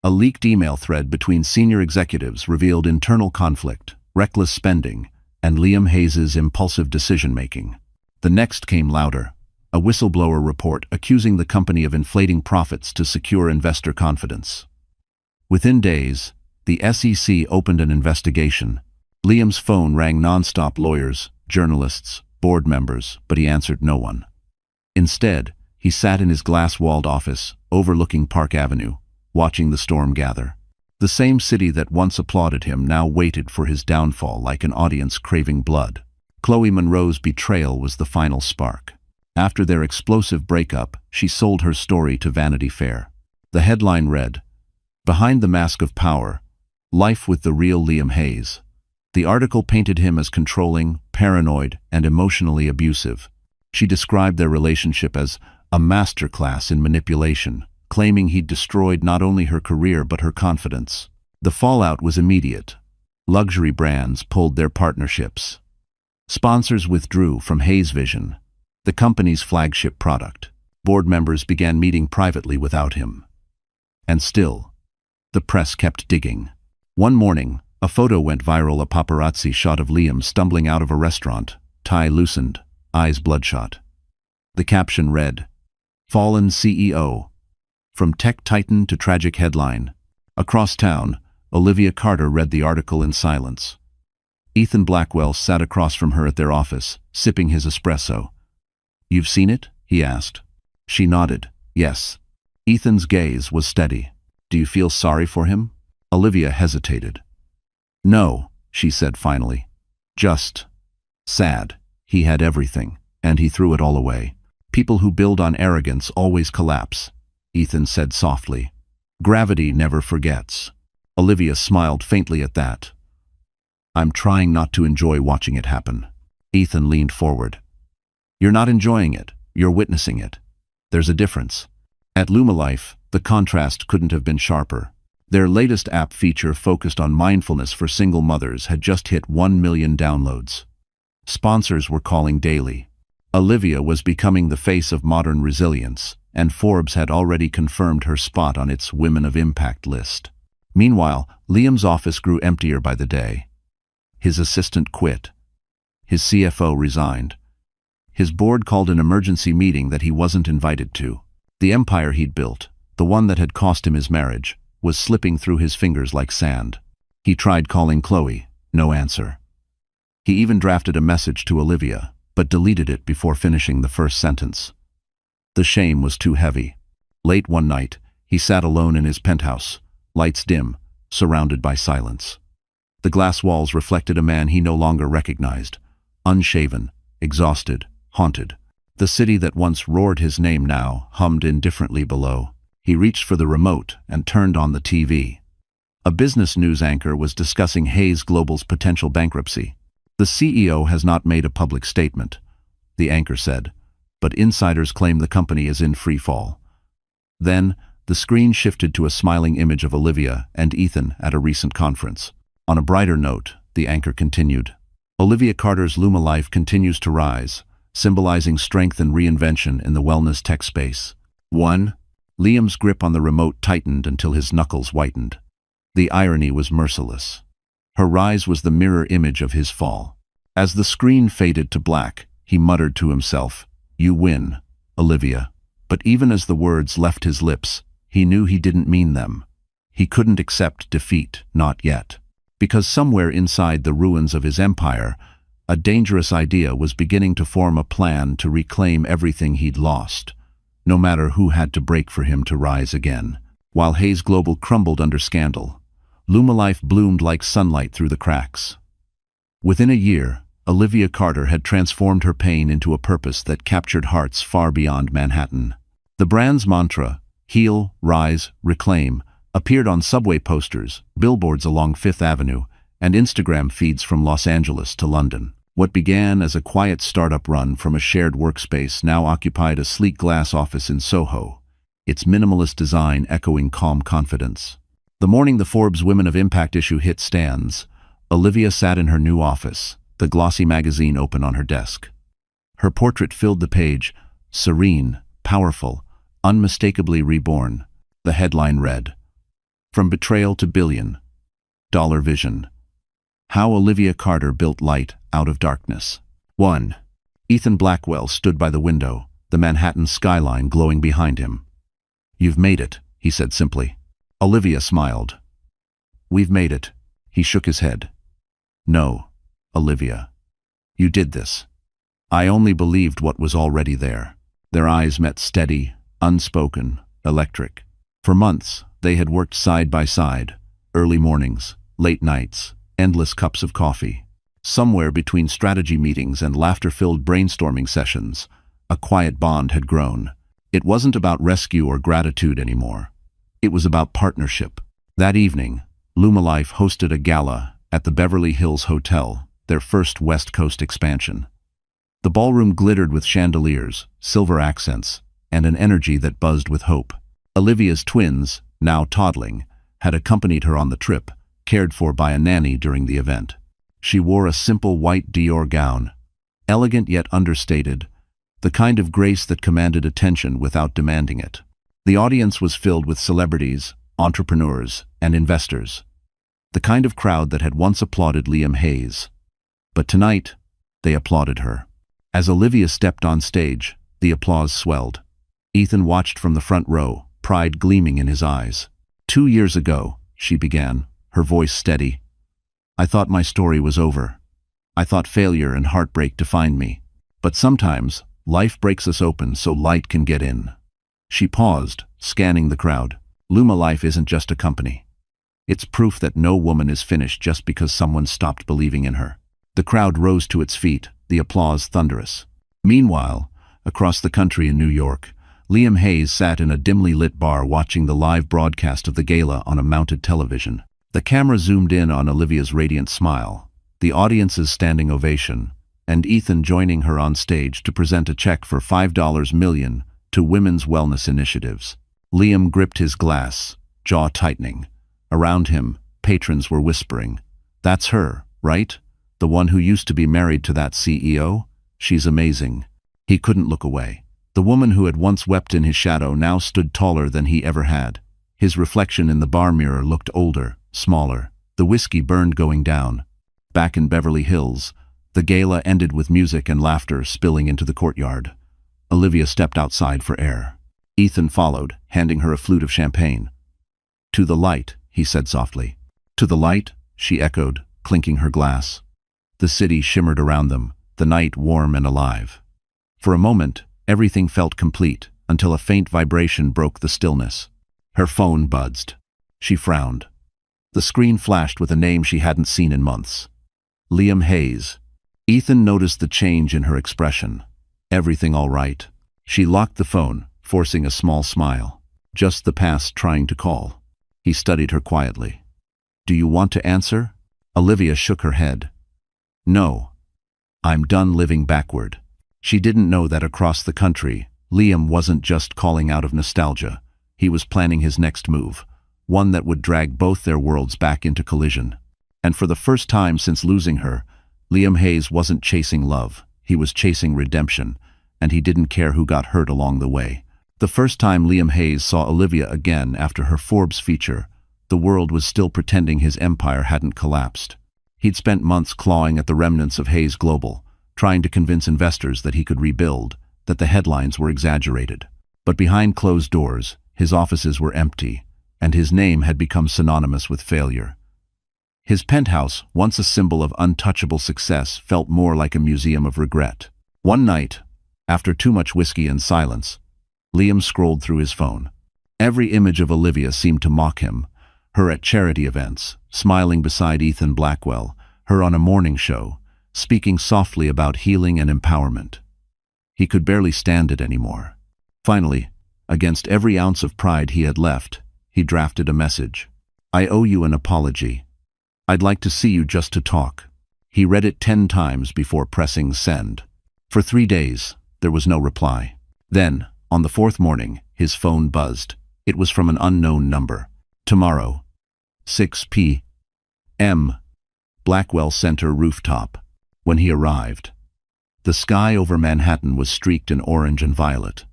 A leaked email thread between senior executives revealed internal conflict, reckless spending, and Liam Hayes's impulsive decision-making. The next came louder. A whistleblower report accusing the company of inflating profits to secure investor confidence. Within days, the SEC opened an investigation. Liam's phone rang non-stop: lawyers, journalists, board members, but he answered no one. Instead, he sat in his glass-walled office, overlooking Park Avenue, watching the storm gather. The same city that once applauded him now waited for his downfall like an audience craving blood. Chloe Monroe's betrayal was the final spark. After their explosive breakup, she sold her story to Vanity Fair. The headline read, "Behind the Mask of Power, Life with the Real Liam Hayes." The article painted him as controlling, paranoid, and emotionally abusive. She described their relationship as a masterclass in manipulation, claiming he'd destroyed not only her career but her confidence. The fallout was immediate. Luxury brands pulled their partnerships. Sponsors withdrew from Hayes Vision, the company's flagship product. Board members began meeting privately without him. And still, the press kept digging. One morning, a photo went viral, a paparazzi shot of Liam stumbling out of a restaurant, tie loosened, eyes bloodshot. The caption read, "Fallen CEO. From tech titan to tragic headline." Across town, Olivia Carter read the article in silence. Ethan Blackwell sat across from her at their office, sipping his espresso. "You've seen it?" he asked. She nodded, yes. Ethan's gaze was steady. "Do you feel sorry for him?" Olivia hesitated. "No," she said finally. "Just sad. He had everything, and he threw it all away. People who build on arrogance always collapse," Ethan said softly. "Gravity never forgets." Olivia smiled faintly at that. "I'm trying not to enjoy watching it happen." Ethan leaned forward. "You're not enjoying it, you're witnessing it. There's a difference." At Lumalife, the contrast couldn't have been sharper. Their latest app feature focused on mindfulness for single mothers had just hit 1 million downloads. Sponsors were calling daily. Olivia was becoming the face of modern resilience, and Forbes had already confirmed her spot on its Women of Impact list. Meanwhile, Liam's office grew emptier by the day. His assistant quit. His CFO resigned. His board called an emergency meeting that he wasn't invited to. The empire he'd built, the one that had cost him his marriage, was slipping through his fingers like sand. He tried calling Chloe, no answer. He even drafted a message to Olivia, but deleted it before finishing the first sentence. The shame was too heavy. Late one night, he sat alone in his penthouse, lights dim, surrounded by silence. The glass walls reflected a man he no longer recognized, unshaven, exhausted, haunted. The city that once roared his name now hummed indifferently below. He reached for the remote and turned on the TV. A business news anchor was discussing Hayes Global's potential bankruptcy. "The CEO has not made a public statement," the anchor said, "but insiders claim the company is in free fall." Then, the screen shifted to a smiling image of Olivia and Ethan at a recent conference. On a brighter note, the anchor continued, "Olivia Carter's Lumalife continues to rise, symbolizing strength and reinvention in the wellness tech space. 1. Liam's grip on the remote tightened until his knuckles whitened. The irony was merciless. Her rise was the mirror image of his fall. As the screen faded to black, he muttered to himself, "You win, Olivia." But even as the words left his lips, he knew he didn't mean them. He couldn't accept defeat, not yet. Because somewhere inside the ruins of his empire, a dangerous idea was beginning to form a plan to reclaim everything he'd lost, no matter who had to break for him to rise again. While Hayes Global crumbled under scandal, Lumalife bloomed like sunlight through the cracks. Within a year, Olivia Carter had transformed her pain into a purpose that captured hearts far beyond Manhattan. The brand's mantra, heal, rise, reclaim, appeared on subway posters, billboards along Fifth Avenue, and Instagram feeds from Los Angeles to London. What began as a quiet startup run from a shared workspace now occupied a sleek glass office in Soho, its minimalist design echoing calm confidence. The morning the Forbes Women of Impact issue hit stands, Olivia sat in her new office, the glossy magazine open on her desk. Her portrait filled the page, serene, powerful, unmistakably reborn. The headline read, "From Betrayal to Billion, Dollar Vision. How Olivia Carter Built Light Out of Darkness." 1. Ethan Blackwell stood by the window, the Manhattan skyline glowing behind him. "You've made it," he said simply. Olivia smiled. "We've made it." He shook his head. "No, Olivia. You did this." "I only believed what was already there." Their eyes met steady, unspoken, electric. For months, they had worked side by side, early mornings, late nights, endless cups of coffee. Somewhere between strategy meetings and laughter-filled brainstorming sessions, a quiet bond had grown. It wasn't about rescue or gratitude anymore. It was about partnership. That evening, Lumalife hosted a gala at the Beverly Hills Hotel, their first West Coast expansion. The ballroom glittered with chandeliers, silver accents, and an energy that buzzed with hope. Olivia's twins, now toddling, had accompanied her on the trip, cared for by a nanny during the event. She wore a simple white Dior gown, elegant yet understated, the kind of grace that commanded attention without demanding it. The audience was filled with celebrities, entrepreneurs, and investors, the kind of crowd that had once applauded Liam Hayes. But tonight, they applauded her. As Olivia stepped on stage, the applause swelled. Ethan watched from the front row, pride gleaming in his eyes. "2 years ago," she began, her voice steady, "I thought my story was over. I thought failure and heartbreak defined me. But sometimes, life breaks us open so light can get in." She paused, scanning the crowd. Lumalife isn't just a company. It's proof that no woman is finished just because someone stopped believing in her. The crowd rose to its feet, the applause thunderous. Meanwhile, across the country in New York, Liam Hayes sat in a dimly lit bar watching the live broadcast of the gala on a mounted television. The camera zoomed in on Olivia's radiant smile, the audience's standing ovation, and Ethan joining her on stage to present a check for $5 million to women's wellness initiatives. Liam gripped his glass, jaw tightening. Around him, patrons were whispering, "That's her, right? The one who used to be married to that CEO? She's amazing." He couldn't look away. The woman who had once wept in his shadow now stood taller than he ever had. His reflection in the bar mirror looked older, smaller. The whiskey burned going down. Back in Beverly Hills, the gala ended with music and laughter spilling into the courtyard. Olivia stepped outside for air. Ethan followed, handing her a flute of champagne. "To the light," he said softly. "To the light," she echoed, clinking her glass. The city shimmered around them, the night warm and alive. For a moment, everything felt complete, until a faint vibration broke the stillness. Her phone buzzed. She frowned. The screen flashed with a name she hadn't seen in months. Liam Hayes. Ethan noticed the change in her expression. "Everything all right?" She locked the phone, forcing a small smile. "Just the past trying to call." He studied her quietly. "Do you want to answer?" Olivia shook her head. "No. I'm done living backward." She didn't know that across the country, Liam wasn't just calling out of nostalgia. He was planning his next move, one that would drag both their worlds back into collision. And for the first time since losing her, Liam Hayes wasn't chasing love. He was chasing redemption, and he didn't care who got hurt along the way. The first time Liam Hayes saw Olivia again after her Forbes feature, the world was still pretending his empire hadn't collapsed. He'd spent months clawing at the remnants of Hayes Global, trying to convince investors that he could rebuild, that the headlines were exaggerated. But behind closed doors, his offices were empty, and his name had become synonymous with failure. His penthouse, once a symbol of untouchable success, felt more like a museum of regret. One night, after too much whiskey and silence, Liam scrolled through his phone. Every image of Olivia seemed to mock him. Her at charity events, smiling beside Ethan Blackwell, her on a morning show, speaking softly about healing and empowerment. He could barely stand it anymore. Finally, against every ounce of pride he had left, he drafted a message. "I owe you an apology. I'd like to see you just to talk." He read it 10 times before pressing send. For 3 days, there was no reply. Then, on the 4th morning, his phone buzzed. It was from an unknown number. "Tomorrow, 6 p.m. Blackwell Center rooftop." When he arrived, the sky over Manhattan was streaked in orange and violet.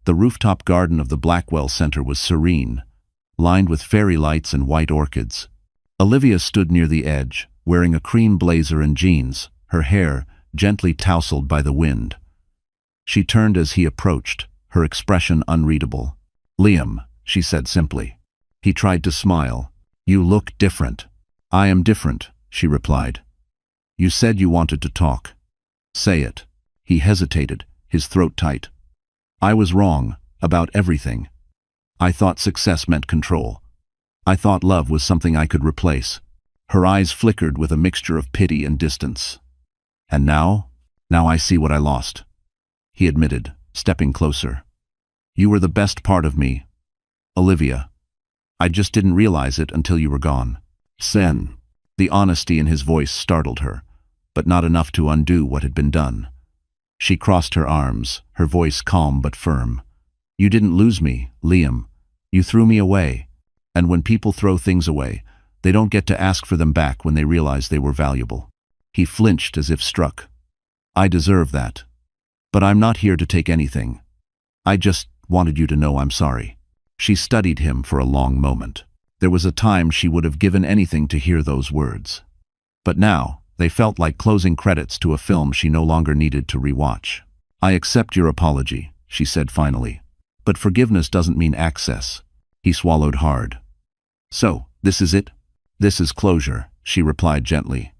The rooftop garden of the Blackwell Center was serene, lined with fairy lights and white orchids. Olivia stood near the edge, wearing a cream blazer and jeans, her hair gently tousled by the wind. She turned as he approached, her expression unreadable. "Liam," she said simply. He tried to smile. "You look different." "I am different," she replied. "You said you wanted to talk. Say it." He hesitated, his throat tight. "I was wrong, about everything. I thought success meant control. I thought love was something I could replace." Her eyes flickered with a mixture of pity and distance. "And now I see what I lost," he admitted, stepping closer. "You were the best part of me, Olivia. I just didn't realize it until you were gone." "Sen." The honesty in his voice startled her, but not enough to undo what had been done. She crossed her arms, her voice calm but firm. "You didn't lose me, Liam. You threw me away. And when people throw things away, they don't get to ask for them back when they realize they were valuable." He flinched as if struck. "I deserve that. But I'm not here to take anything. I just wanted you to know I'm sorry." She studied him for a long moment. There was a time she would have given anything to hear those words. But now, they felt like closing credits to a film she no longer needed to rewatch. "I accept your apology," she said finally. "But forgiveness doesn't mean access." He swallowed hard. "So, this is it?" "This is closure," she replied gently.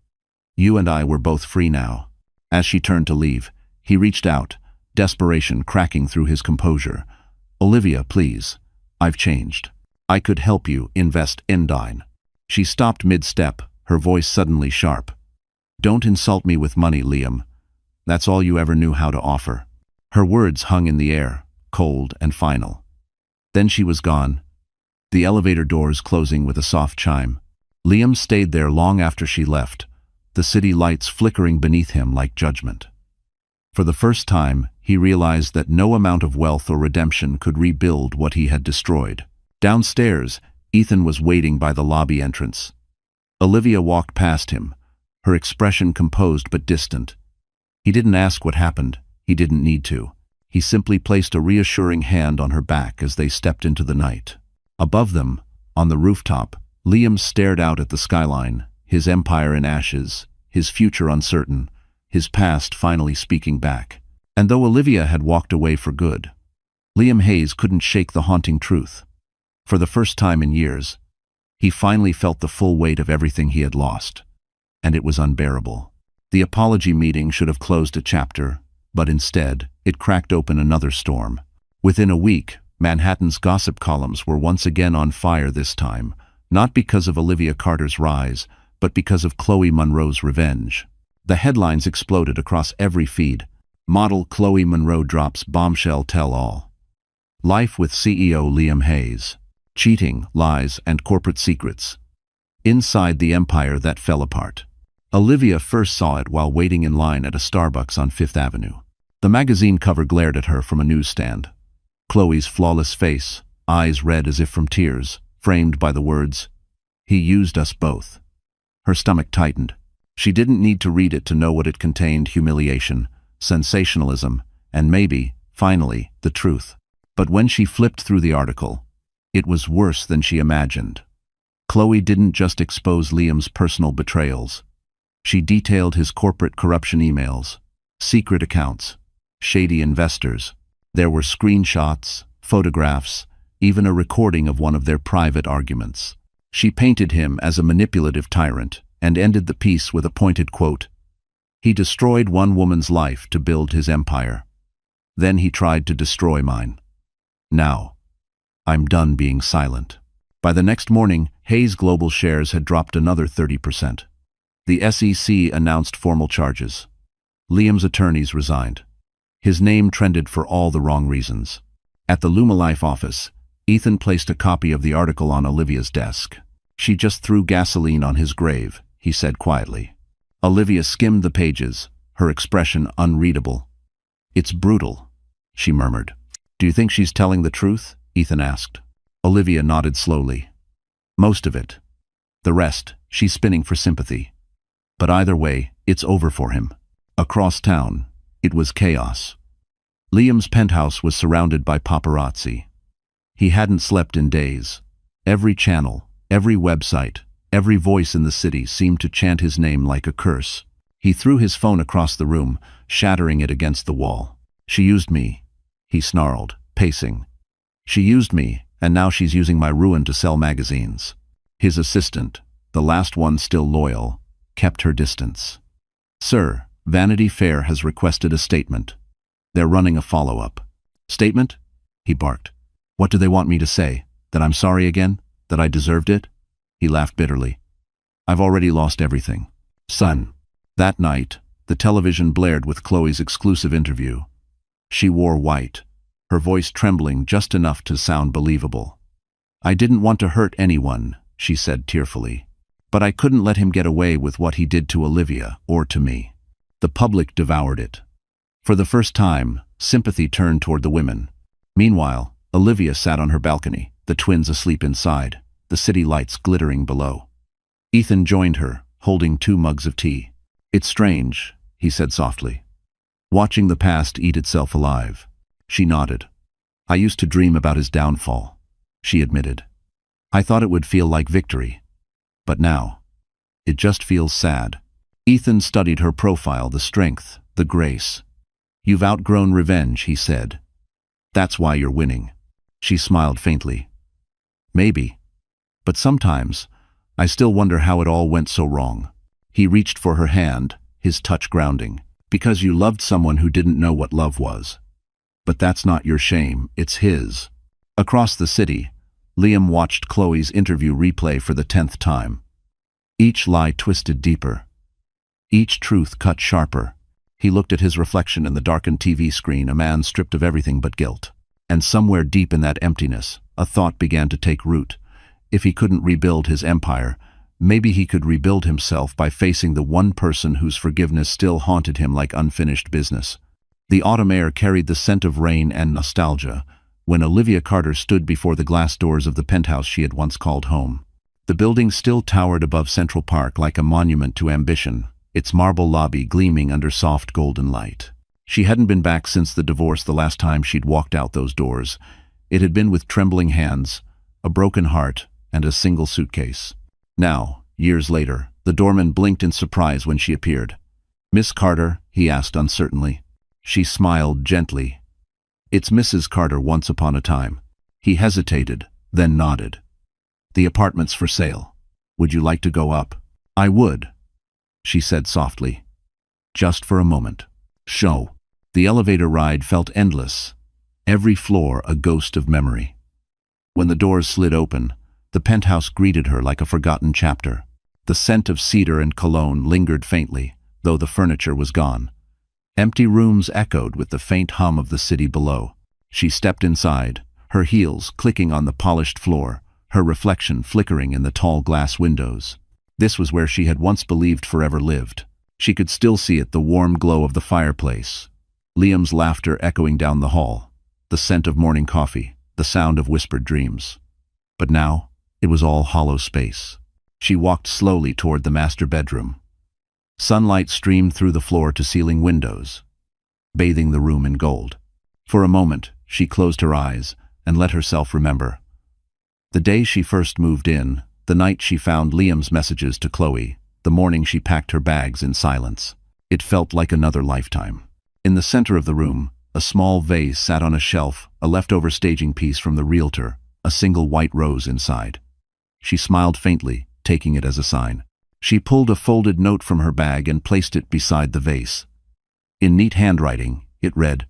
"You and I were both free now." As she turned to leave, he reached out, desperation cracking through his composure. "Olivia, please. I've changed. I could help you invest in Dine." She stopped mid-step, her voice suddenly sharp. "Don't insult me with money, Liam. That's all you ever knew how to offer." Her words hung in the air, cold and final. Then she was gone, the elevator doors closing with a soft chime. Liam stayed there long after she left, the city lights flickering beneath him like judgment. For the first time, he realized that no amount of wealth or redemption could rebuild what he had destroyed. Downstairs, Ethan was waiting by the lobby entrance. Olivia walked past him, her expression composed but distant. He didn't ask what happened. He didn't need to. He simply placed a reassuring hand on her back as they stepped into the night. Above them, on the rooftop, Liam stared out at the skyline, his empire in ashes, his future uncertain, his past finally speaking back. And though Olivia had walked away for good, Liam Hayes couldn't shake the haunting truth. For the first time in years, he finally felt the full weight of everything he had lost, and it was unbearable. The apology meeting should have closed a chapter, but instead, it cracked open another storm. Within a week, Manhattan's gossip columns were once again on fire this time, not because of Olivia Carter's rise, but because of Chloe Monroe's revenge. The headlines exploded across every feed. Model Chloe Monroe drops bombshell tell-all. Life with CEO Liam Hayes. Cheating, lies, and corporate secrets. Inside the empire that fell apart. Olivia first saw it while waiting in line at a Starbucks on Fifth Avenue. The magazine cover glared at her from a newsstand. Chloe's flawless face, eyes red as if from tears, framed by the words, "He used us both." Her stomach tightened. She didn't need to read it to know what it contained: humiliation, sensationalism, and maybe, finally, the truth. But when she flipped through the article, it was worse than she imagined. Chloe didn't just expose Liam's personal betrayals. She detailed his corporate corruption emails, secret accounts, shady investors. There were screenshots, photographs, even a recording of one of their private arguments. She painted him as a manipulative tyrant and ended the piece with a pointed quote. He destroyed one woman's life to build his empire. Then he tried to destroy mine. Now, I'm done being silent. By the next morning, Hayes Global shares had dropped another 30%. The SEC announced formal charges. Liam's attorneys resigned. His name trended for all the wrong reasons. At the Lumalife office, Ethan placed a copy of the article on Olivia's desk. She just threw gasoline on his grave, he said quietly. Olivia skimmed the pages, her expression unreadable. It's brutal, she murmured. Do you think she's telling the truth? Ethan asked. Olivia nodded slowly. Most of it. The rest, she's spinning for sympathy. But either way, it's over for him. Across town, it was chaos. Liam's penthouse was surrounded by paparazzi. He hadn't slept in days. Every channel, every website, every voice in the city seemed to chant his name like a curse. He threw his phone across the room, shattering it against the wall. She used me, he snarled, pacing. She used me, and now she's using my ruin to sell magazines. His assistant, the last one still loyal, kept her distance. Sir, Vanity Fair has requested a statement. They're running a follow-up. Statement? He barked. What do they want me to say? That I'm sorry again? That I deserved it? He laughed bitterly. I've already lost everything. Son. That night, the television blared with Chloe's exclusive interview. She wore white, her voice trembling just enough to sound believable. I didn't want to hurt anyone, she said tearfully. But I couldn't let him get away with what he did to Olivia or to me. The public devoured it. For the first time, sympathy turned toward the women. Meanwhile, Olivia sat on her balcony, the twins asleep inside, the city lights glittering below. Ethan joined her, holding 2 mugs of tea. It's strange, he said softly. Watching the past eat itself alive. She nodded. I used to dream about his downfall, she admitted. I thought it would feel like victory. But now, it just feels sad. Ethan studied her profile, the strength, the grace. You've outgrown revenge, he said. That's why you're winning. She smiled faintly. Maybe. But sometimes, I still wonder how it all went so wrong. He reached for her hand, his touch grounding. Because you loved someone who didn't know what love was. But that's not your shame, it's his. Across the city, Liam watched Chloe's interview replay for the 10th time. Each lie twisted deeper. Each truth cut sharper. He looked at his reflection in the darkened TV screen, a man stripped of everything but guilt. And somewhere deep in that emptiness, a thought began to take root. If he couldn't rebuild his empire, maybe he could rebuild himself by facing the one person whose forgiveness still haunted him like unfinished business. The autumn air carried the scent of rain and nostalgia when Olivia Carter stood before the glass doors of the penthouse she had once called home. The building still towered above Central Park like a monument to ambition, its marble lobby gleaming under soft golden light. She hadn't been back since the divorce the last time she'd walked out those doors. It had been with trembling hands, a broken heart, and a single suitcase. Now, years later, the doorman blinked in surprise when she appeared. Miss Carter? He asked uncertainly. She smiled gently. It's Mrs. Carter once upon a time. He hesitated, then nodded. The apartment's for sale. Would you like to go up? I would, she said softly. Just for a moment. Show. The elevator ride felt endless, every floor a ghost of memory. When the doors slid open, the penthouse greeted her like a forgotten chapter. The scent of cedar and cologne lingered faintly, though the furniture was gone. Empty rooms echoed with the faint hum of the city below. She stepped inside, her heels clicking on the polished floor, her reflection flickering in the tall glass windows. This was where she had once believed forever lived. She could still see it, the warm glow of the fireplace, Liam's laughter echoing down the hall, the scent of morning coffee, the sound of whispered dreams. But now, it was all hollow space. She walked slowly toward the master bedroom. Sunlight streamed through the floor-to-ceiling windows, bathing the room in gold. For a moment, she closed her eyes and let herself remember. The day she first moved in, the night she found Liam's messages to Chloe, the morning she packed her bags in silence. It felt like another lifetime. In the center of the room, a small vase sat on a shelf, a leftover staging piece from the realtor, a single white rose inside. She smiled faintly, taking it as a sign. She pulled a folded note from her bag and placed it beside the vase. In neat handwriting, it read,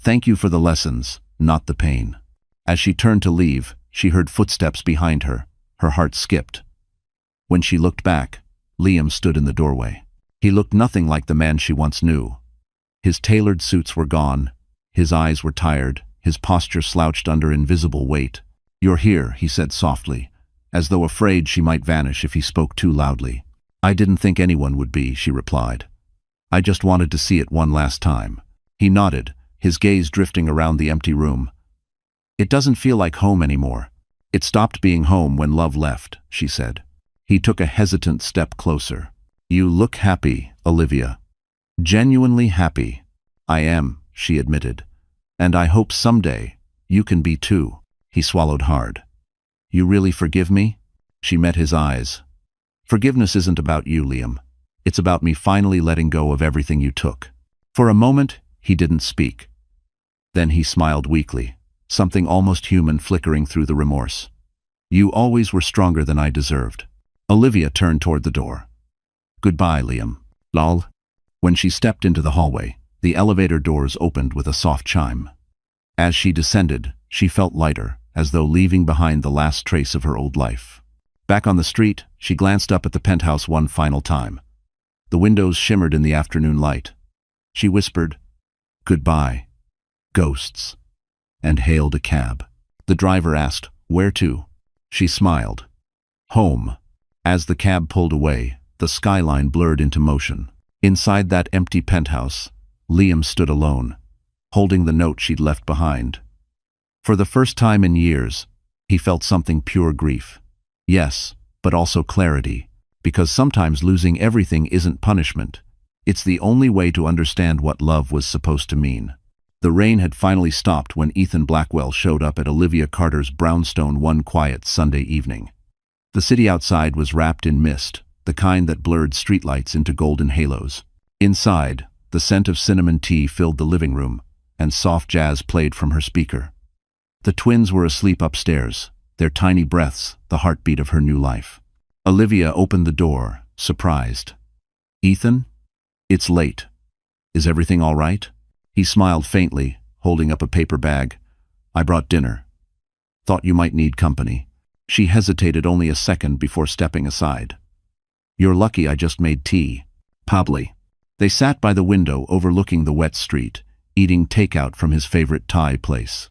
"Thank you for the lessons, not the pain." As she turned to leave, she heard footsteps behind her. Her heart skipped. When she looked back, Liam stood in the doorway. He looked nothing like the man she once knew. His tailored suits were gone, his eyes were tired, his posture slouched under invisible weight. "You're here," he said softly, as though afraid she might vanish if he spoke too loudly. "I didn't think anyone would be," she replied. "I just wanted to see it one last time." He nodded, his gaze drifting around the empty room. "It doesn't feel like home anymore." "It stopped being home when love left," she said. He took a hesitant step closer. "You look happy, Olivia." "Genuinely happy." "I am," she admitted. "And I hope someday you can be too." He swallowed hard. "You really forgive me?" She met his eyes. "Forgiveness isn't about you, Liam. It's about me finally letting go of everything you took." For a moment, he didn't speak. Then he smiled weakly, something almost human flickering through the remorse. "You always were stronger than I deserved." Olivia turned toward the door. "Goodbye, Liam." Lol. When she stepped into the hallway, the elevator doors opened with a soft chime. As she descended, she felt lighter, as though leaving behind the last trace of her old life. Back on the street, she glanced up at the penthouse one final time. The windows shimmered in the afternoon light. She whispered, "Goodbye, ghosts," and hailed a cab. The driver asked, "Where to?" She smiled. "Home." As the cab pulled away, the skyline blurred into motion. Inside that empty penthouse, Liam stood alone, holding the note she'd left behind. For the first time in years, he felt something pure grief. Yes, but also clarity, because sometimes losing everything isn't punishment. It's the only way to understand what love was supposed to mean. The rain had finally stopped when Ethan Blackwell showed up at Olivia Carter's brownstone one quiet Sunday evening. The city outside was wrapped in mist, the kind that blurred streetlights into golden halos. Inside, the scent of cinnamon tea filled the living room, and soft jazz played from her speaker. The twins were asleep upstairs, their tiny breaths the heartbeat of her new life. Olivia opened the door, surprised. "Ethan? It's late. Is everything all right?" He smiled faintly, holding up a paper bag. "I brought dinner. Thought you might need company." She hesitated only a second before stepping aside. "You're lucky I just made tea." "Probably." They sat by the window overlooking the wet street, eating takeout from his favorite Thai place.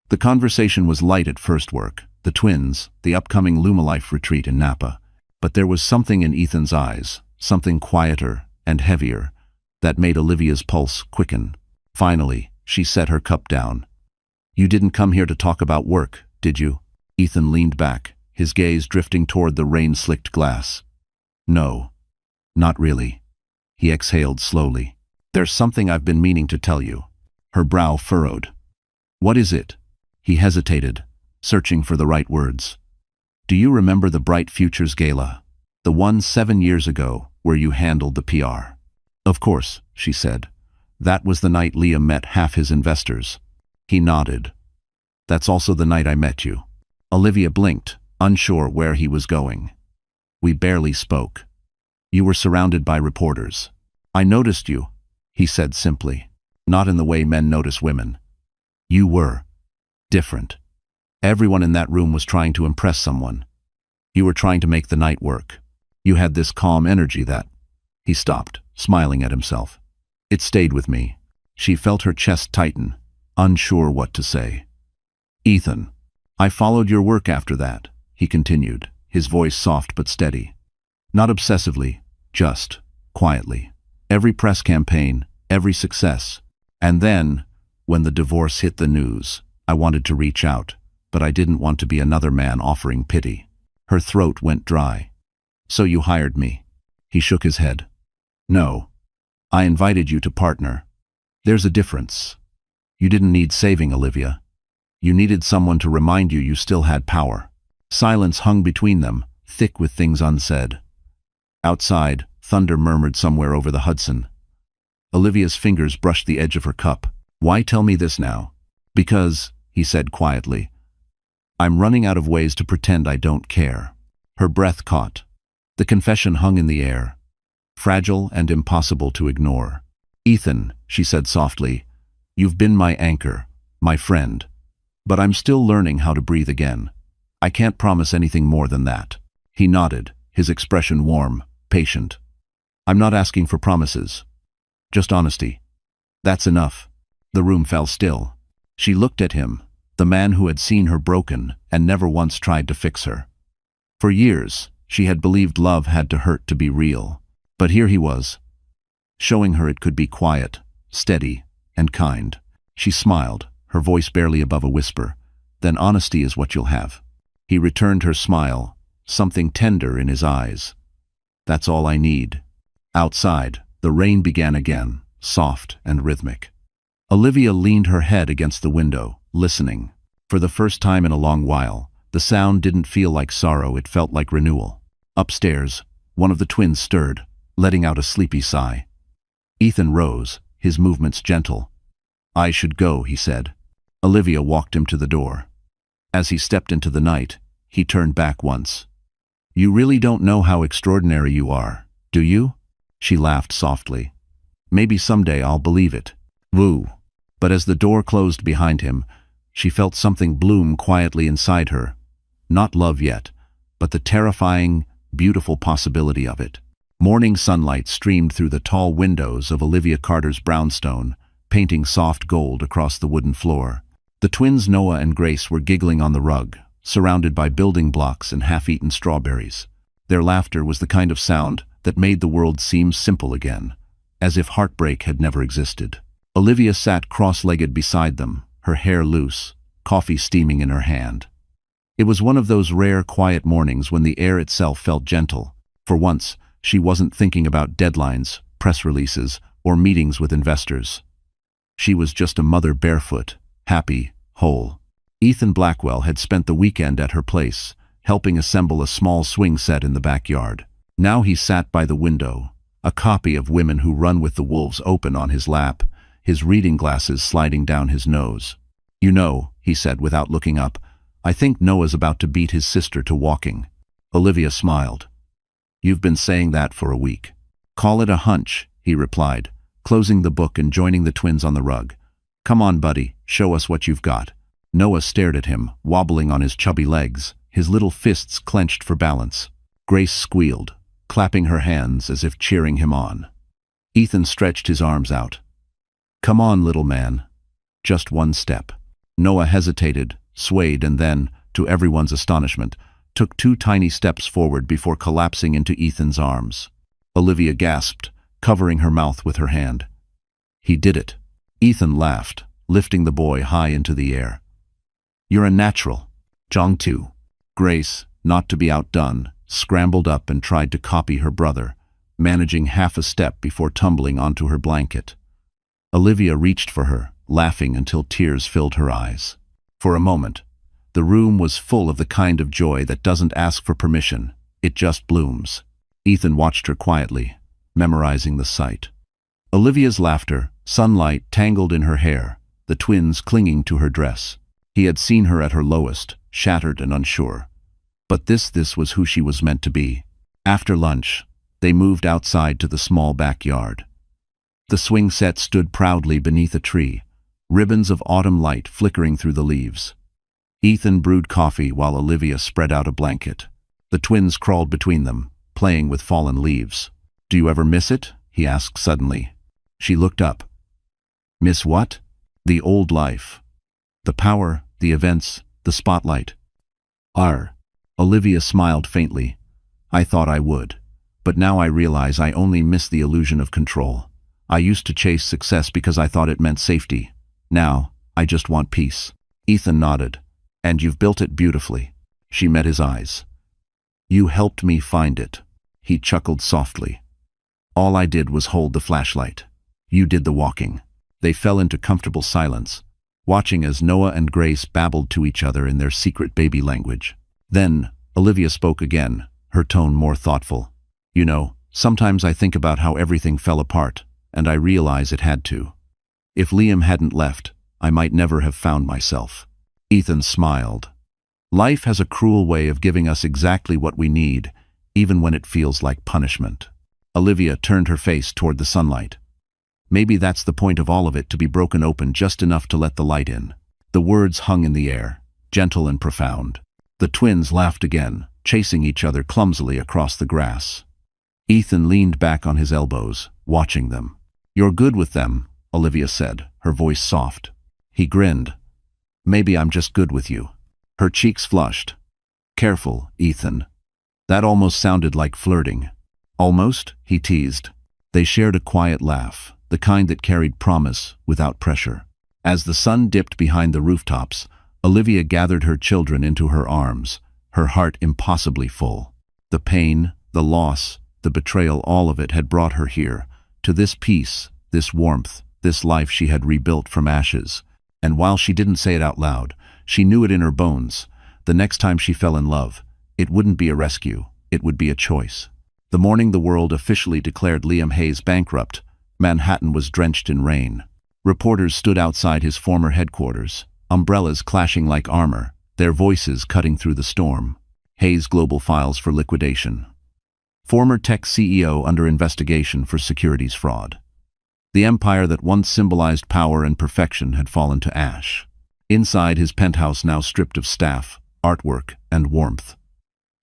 The conversation was light at first work, the twins, the upcoming Lumalife retreat in Napa. But there was something in Ethan's eyes, something quieter and heavier, that made Olivia's pulse quicken. Finally, she set her cup down. "You didn't come here to talk about work, did you?" Ethan leaned back, his gaze drifting toward the rain-slicked glass. "No, not really." He exhaled slowly. "There's something I've been meaning to tell you." Her brow furrowed. "What is it?" He hesitated, searching for the right words. "Do you remember the Bright Futures Gala? The one 7 years ago, where you handled the PR?" "Of course," she said. "That was the night Liam met half his investors." He nodded. "That's also the night I met you." Olivia blinked, unsure where he was going. "We barely spoke. You were surrounded by reporters. I noticed you," he said simply. "Not in the way men notice women. You were different. Everyone in that room was trying to impress someone. You were trying to make the night work. You had this calm energy that—" He stopped, smiling at himself. "It stayed with me." She felt her chest tighten, unsure what to say. "Ethan, I followed your work after that," he continued, his voice soft but steady. "Not obsessively, just quietly. Every press campaign, every success. And then, when the divorce hit the news, I wanted to reach out, but I didn't want to be another man offering pity." Her throat went dry. "So you hired me?" He shook his head. "No. I invited you to partner. There's a difference. You didn't need saving, Olivia. You needed someone to remind you you still had power. Silence hung between them, thick with things unsaid. Outside, thunder murmured somewhere over the Hudson. Olivia's fingers brushed the edge of her cup. Why tell me this now? Because, he said quietly, I'm running out of ways to pretend I don't care. Her breath caught. The confession hung in the air, fragile and impossible to ignore. Ethan, she said softly, you've been my anchor, my friend. But I'm still learning how to breathe again. I can't promise anything more than that. He nodded, his expression warm, patient. I'm not asking for promises. Just honesty. That's enough. The room fell still. She looked at him, the man who had seen her broken and never once tried to fix her. For years, she had believed love had to hurt to be real. But here he was, showing her it could be quiet, steady, and kind. She smiled, her voice barely above a whisper. Then honesty is what you'll have. He returned her smile, something tender in his eyes. That's all I need. Outside, the rain began again, soft and rhythmic. Olivia leaned her head against the window, listening. For the first time in a long while, the sound didn't feel like sorrow, it felt like renewal. Upstairs, one of the twins stirred, letting out a sleepy sigh. Ethan rose, his movements gentle. I should go, he said. Olivia walked him to the door. As he stepped into the night, he turned back once. You really don't know how extraordinary you are, do you? She laughed softly. Maybe someday I'll believe it. Woo. But as the door closed behind him, she felt something bloom quietly inside her. Not love yet, but the terrifying, beautiful possibility of it. Morning sunlight streamed through the tall windows of Olivia Carter's brownstone, painting soft gold across the wooden floor. The twins Noah and Grace were giggling on the rug, surrounded by building blocks and half-eaten strawberries. Their laughter was the kind of sound that made the world seem simple again, as if heartbreak had never existed. Olivia sat cross-legged beside them, her hair loose, coffee steaming in her hand. It was one of those rare quiet mornings when the air itself felt gentle. For once, she wasn't thinking about deadlines, press releases, or meetings with investors. She was just a mother barefoot, happy, whole. Ethan Blackwell had spent the weekend at her place, helping assemble a small swing set in the backyard. Now he sat by the window, a copy of Women Who Run with the Wolves open on his lap, his reading glasses sliding down his nose. You know, he said without looking up, I think Noah's about to beat his sister to walking. Olivia smiled. You've been saying that for a week. Call it a hunch, he replied, closing the book and joining the twins on the rug. Come on, buddy, show us what you've got. Noah stared at him, wobbling on his chubby legs, his little fists clenched for balance. Grace squealed, clapping her hands as if cheering him on. Ethan stretched his arms out. Come on, little man. Just one step. Noah hesitated, swayed, and then, to everyone's astonishment, took 2 tiny steps forward before collapsing into Ethan's arms. Olivia gasped, covering her mouth with her hand. He did it. Ethan laughed, lifting the boy high into the air. You're a natural. Jong too. Grace, not to be outdone, scrambled up and tried to copy her brother, managing half a step before tumbling onto her blanket. Olivia reached for her, laughing until tears filled her eyes. For a moment, the room was full of the kind of joy that doesn't ask for permission, it just blooms. Ethan watched her quietly, memorizing the sight. Olivia's laughter, sunlight tangled in her hair, the twins clinging to her dress. He had seen her at her lowest, shattered and unsure. But this was who she was meant to be. After lunch, they moved outside to the small backyard. The swing set stood proudly beneath a tree, ribbons of autumn light flickering through the leaves. Ethan brewed coffee while Olivia spread out a blanket. The twins crawled between them, playing with fallen leaves. Do you ever miss it? He asked suddenly. She looked up. Miss what? The old life. The power, the events, the spotlight. Olivia smiled faintly. I thought I would. But now I realize I only miss the illusion of control. I used to chase success because I thought it meant safety. Now, I just want peace. Ethan nodded. And you've built it beautifully. She met his eyes. You helped me find it. He chuckled softly. All I did was hold the flashlight. You did the walking. They fell into comfortable silence, watching as Noah and Grace babbled to each other in their secret baby language. Then, Olivia spoke again, her tone more thoughtful. "You know, sometimes I think about how everything fell apart, and I realize it had to. If Liam hadn't left, I might never have found myself." Ethan smiled. Life has a cruel way of giving us exactly what we need, even when it feels like punishment. Olivia turned her face toward the sunlight. "Maybe that's the point of all of it, to be broken open just enough to let the light in." The words hung in the air, gentle and profound. The twins laughed again, chasing each other clumsily across the grass. Ethan leaned back on his elbows, watching them. "You're good with them," Olivia said, her voice soft. He grinned. "Maybe I'm just good with you." Her cheeks flushed. "Careful, Ethan. That almost sounded like flirting." "Almost?" he teased. They shared a quiet laugh, the kind that carried promise without pressure. As the sun dipped behind the rooftops, Olivia gathered her children into her arms, her heart impossibly full. The pain, the loss, the betrayal, all of it had brought her here, to this peace, this warmth, this life she had rebuilt from ashes. And while she didn't say it out loud, she knew it in her bones. The next time she fell in love, it wouldn't be a rescue, it would be a choice. The morning the world officially declared Liam Hayes bankrupt, Manhattan was drenched in rain. Reporters stood outside his former headquarters, umbrellas clashing like armor, their voices cutting through the storm. Hayes Global files for liquidation. Former tech CEO under investigation for securities fraud. The empire that once symbolized power and perfection had fallen to ash. Inside his penthouse, now stripped of staff, artwork, and warmth,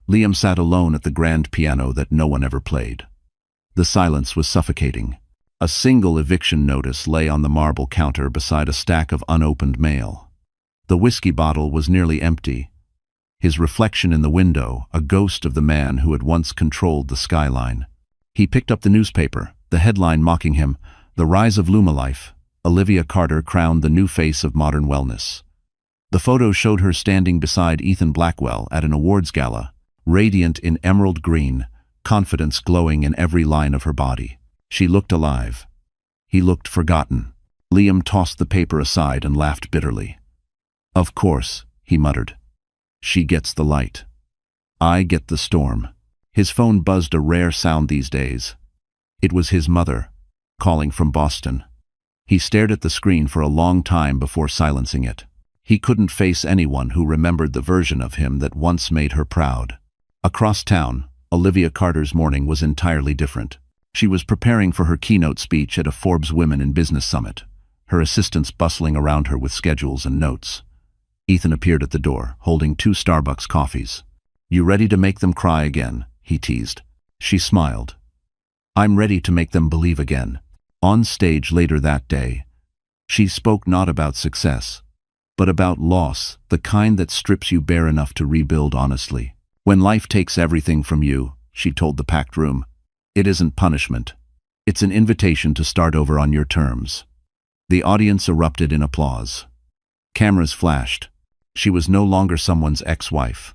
Liam sat alone at the grand piano that no one ever played. The silence was suffocating. A single eviction notice lay on the marble counter beside a stack of unopened mail. The whiskey bottle was nearly empty. His reflection in the window, a ghost of the man who had once controlled the skyline. He picked up the newspaper, the headline mocking him, "The Rise of Lumalife. Olivia Carter crowned the new face of modern wellness." The photo showed her standing beside Ethan Blackwell at an awards gala, radiant in emerald green, confidence glowing in every line of her body. She looked alive. He looked forgotten. Liam tossed the paper aside and laughed bitterly. "Of course," he muttered. "She gets the light. I get the storm." His phone buzzed, a rare sound these days. It was his mother, calling from Boston. He stared at the screen for a long time before silencing it. He couldn't face anyone who remembered the version of him that once made her proud. Across town, Olivia Carter's morning was entirely different. She was preparing for her keynote speech at a Forbes Women in Business Summit, her assistants bustling around her with schedules and notes. Ethan appeared at the door, holding 2 Starbucks coffees. "You ready to make them cry again?" he teased. She smiled. "I'm ready to make them believe again." On stage later that day, she spoke not about success, but about loss, the kind that strips you bare enough to rebuild honestly. "When life takes everything from you," she told the packed room, "it isn't punishment. It's an invitation to start over on your terms." The audience erupted in applause. Cameras flashed. She was no longer someone's ex-wife.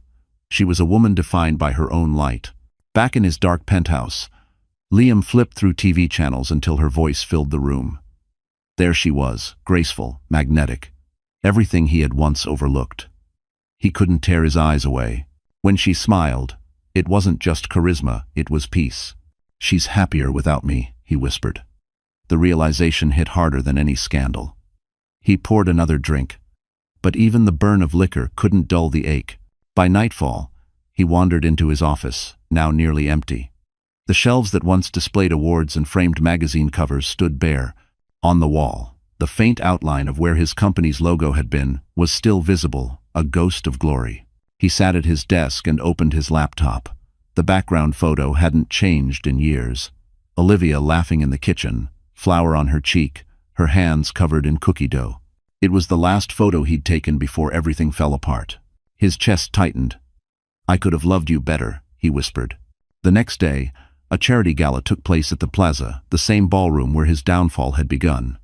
She was a woman defined by her own light. Back in his dark penthouse, Liam flipped through TV channels until her voice filled the room. There she was, graceful, magnetic, everything he had once overlooked. He couldn't tear his eyes away. When she smiled, it wasn't just charisma, it was peace. "She's happier without me," he whispered. The realization hit harder than any scandal. He poured another drink, but even the burn of liquor couldn't dull the ache. By nightfall, he wandered into his office, now nearly empty. The shelves that once displayed awards and framed magazine covers stood bare. On the wall, the faint outline of where his company's logo had been was still visible, a ghost of glory. He sat at his desk and opened his laptop. The background photo hadn't changed in years. Olivia laughing in the kitchen, flour on her cheek, her hands covered in cookie dough. It was the last photo he'd taken before everything fell apart. His chest tightened. "I could have loved you better," he whispered. The next day, a charity gala took place at the Plaza, the same ballroom where his downfall had begun.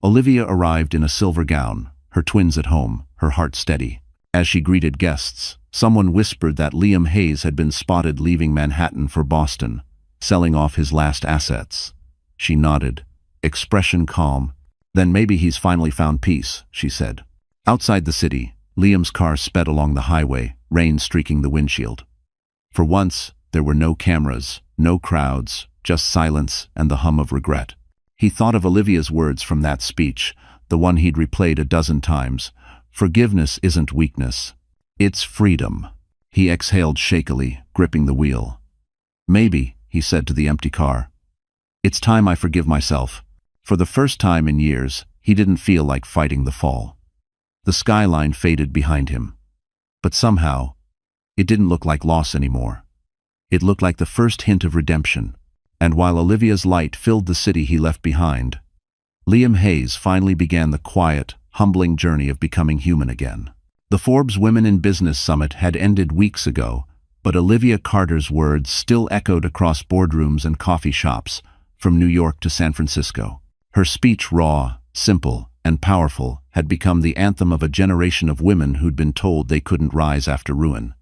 Olivia arrived in a silver gown, her twins at home, her heart steady. As she greeted guests, someone whispered that Liam Hayes had been spotted leaving Manhattan for Boston, selling off his last assets. She nodded, expression calm. Then maybe he's finally found peace, she said. Outside the city, Liam's car sped along the highway, rain streaking the windshield. For once, there were no cameras, no crowds, just silence and the hum of regret. He thought of Olivia's words from that speech, the one he'd replayed a dozen times. Forgiveness isn't weakness. It's freedom. He exhaled shakily, gripping the wheel. Maybe, he said to the empty car. It's time I forgive myself. For the first time in years, he didn't feel like fighting the fall. The skyline faded behind him. But somehow, it didn't look like loss anymore. It looked like the first hint of redemption. And while Olivia's light filled the city he left behind, Liam Hayes finally began the quiet, humbling journey of becoming human again. The Forbes Women in Business Summit had ended weeks ago, but Olivia Carter's words still echoed across boardrooms and coffee shops, from New York to San Francisco. Her speech, raw, simple, and powerful, had become the anthem of a generation of women who'd been told they couldn't rise after ruin.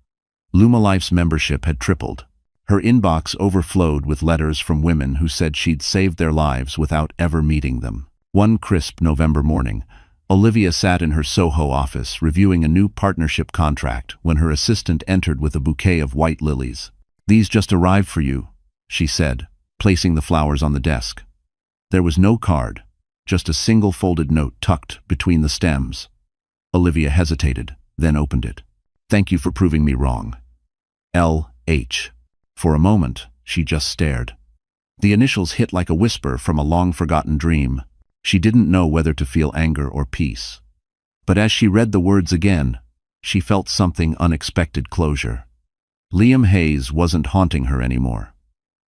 Lumalife's membership had tripled. Her inbox overflowed with letters from women who said she'd saved their lives without ever meeting them. One crisp November morning, Olivia sat in her Soho office reviewing a new partnership contract when her assistant entered with a bouquet of white lilies. "These just arrived for you," she said, placing the flowers on the desk. There was no card, just a single folded note tucked between the stems. Olivia hesitated, then opened it. "Thank you for proving me wrong. L.H." For a moment, she just stared. The initials hit like a whisper from a long-forgotten dream. She didn't know whether to feel anger or peace. But as she read the words again, she felt something unexpected closure. Liam Hayes wasn't haunting her anymore.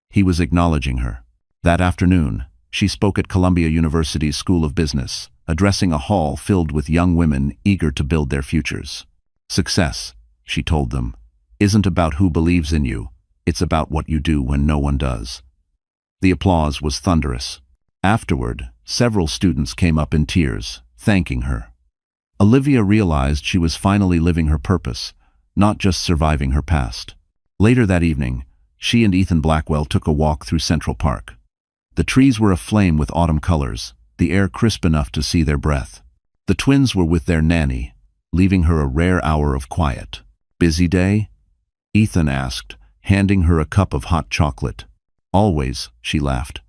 He was acknowledging her. That afternoon, she spoke at Columbia University's School of Business, addressing a hall filled with young women eager to build their futures. "Success," she told them, "isn't about who believes in you. It's about what you do when no one does." The applause was thunderous. Afterward, several students came up in tears, thanking her. Olivia realized she was finally living her purpose, not just surviving her past. Later that evening, she and Ethan Blackwell took a walk through Central Park. The trees were aflame with autumn colors, the air crisp enough to see their breath. The twins were with their nanny, leaving her a rare hour of quiet. "Busy day?" Ethan asked, handing her a cup of hot chocolate. "Always," she laughed.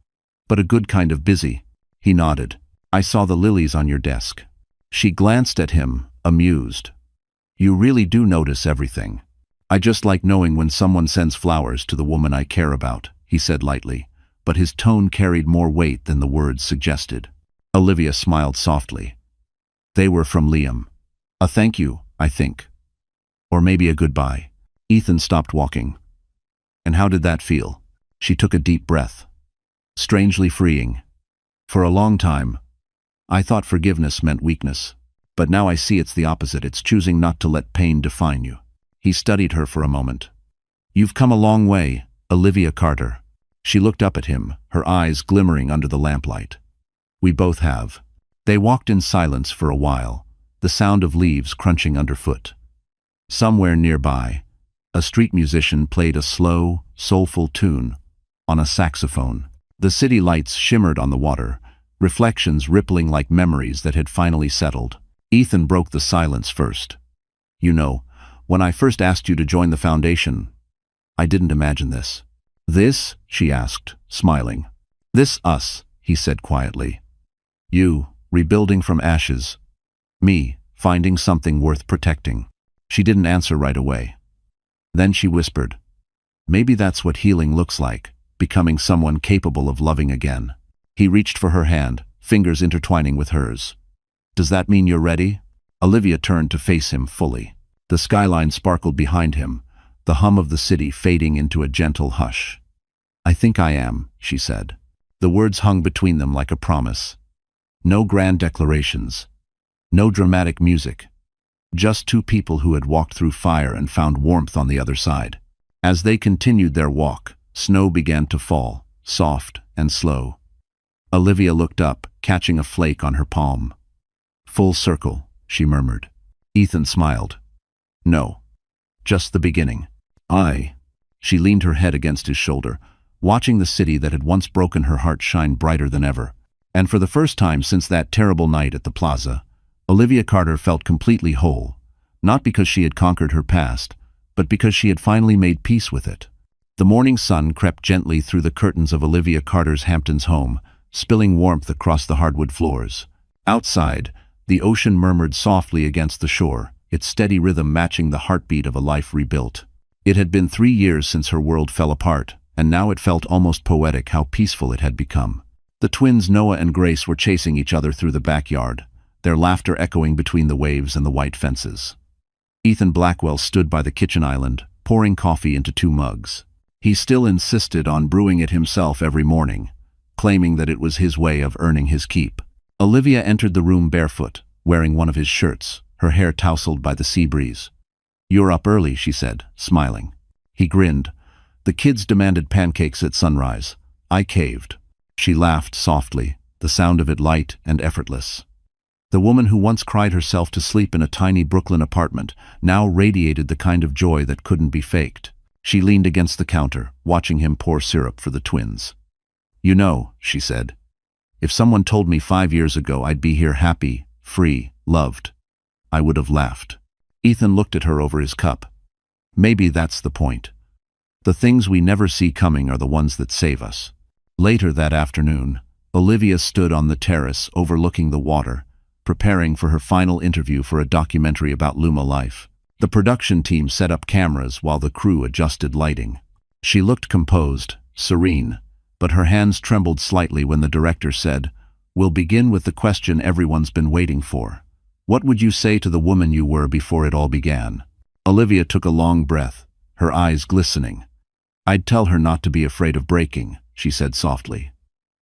"But a good kind of busy." He nodded. "I saw the lilies on your desk." She glanced at him, amused. "You really do notice everything." "I just like knowing when someone sends flowers to the woman I care about," he said lightly, but his tone carried more weight than the words suggested. Olivia smiled softly. "They were from Liam. A thank you, I think. Or maybe a goodbye." Ethan stopped walking. "And how did that feel?" She took a deep breath. "Strangely freeing. For a long time, I thought forgiveness meant weakness. But now I see it's the opposite. It's choosing not to let pain define you." He studied her for a moment. "You've come a long way, Olivia Carter." She looked up at him, her eyes glimmering under the lamplight. "We both have." They walked in silence for a while, the sound of leaves crunching underfoot. Somewhere nearby, a street musician played a slow, soulful tune on a saxophone. The city lights shimmered on the water, reflections rippling like memories that had finally settled. Ethan broke the silence first. "You know, when I first asked you to join the foundation, I didn't imagine this." "This?" she asked, smiling. "This us," he said quietly. "You, rebuilding from ashes. Me, finding something worth protecting." She didn't answer right away. Then she whispered, "Maybe that's what healing looks like, becoming someone capable of loving again." He reached for her hand, fingers intertwining with hers. "Does that mean you're ready?" Olivia turned to face him fully. The skyline sparkled behind him, the hum of the city fading into a gentle hush. "I think I am," she said. The words hung between them like a promise. No grand declarations, no dramatic music. Just two people who had walked through fire and found warmth on the other side. As they continued their walk, snow began to fall, soft and slow. Olivia looked up, catching a flake on her palm. "Full circle," she murmured. Ethan smiled. "No, just the beginning." She leaned her head against his shoulder, watching the city that had once broken her heart shine brighter than ever. And for the first time since that terrible night at the plaza, Olivia Carter felt completely whole, not because she had conquered her past, but because she had finally made peace with it. The morning sun crept gently through the curtains of Olivia Carter's Hamptons home, spilling warmth across the hardwood floors. Outside, the ocean murmured softly against the shore, its steady rhythm matching the heartbeat of a life rebuilt. It had been 3 years since her world fell apart, and now it felt almost poetic how peaceful it had become. The twins Noah and Grace were chasing each other through the backyard, their laughter echoing between the waves and the white fences. Ethan Blackwell stood by the kitchen island, pouring coffee into 2 mugs. He still insisted on brewing it himself every morning, claiming that it was his way of earning his keep. Olivia entered the room barefoot, wearing one of his shirts, her hair tousled by the sea breeze. "You're up early," she said, smiling. He grinned. "The kids demanded pancakes at sunrise. I caved." She laughed softly, the sound of it light and effortless. The woman who once cried herself to sleep in a tiny Brooklyn apartment now radiated the kind of joy that couldn't be faked. She leaned against the counter, watching him pour syrup for the twins. "You know," she said, "if someone told me 5 years ago I'd be here happy, free, loved, I would have laughed." Ethan looked at her over his cup. "Maybe that's the point. The things we never see coming are the ones that save us." Later that afternoon, Olivia stood on the terrace overlooking the water, preparing for her final interview for a documentary about Luma life. The production team set up cameras while the crew adjusted lighting. She looked composed, serene, but her hands trembled slightly when the director said, "We'll begin with the question everyone's been waiting for. What would you say to the woman you were before it all began?" Olivia took a long breath, her eyes glistening. "I'd tell her not to be afraid of breaking," she said softly.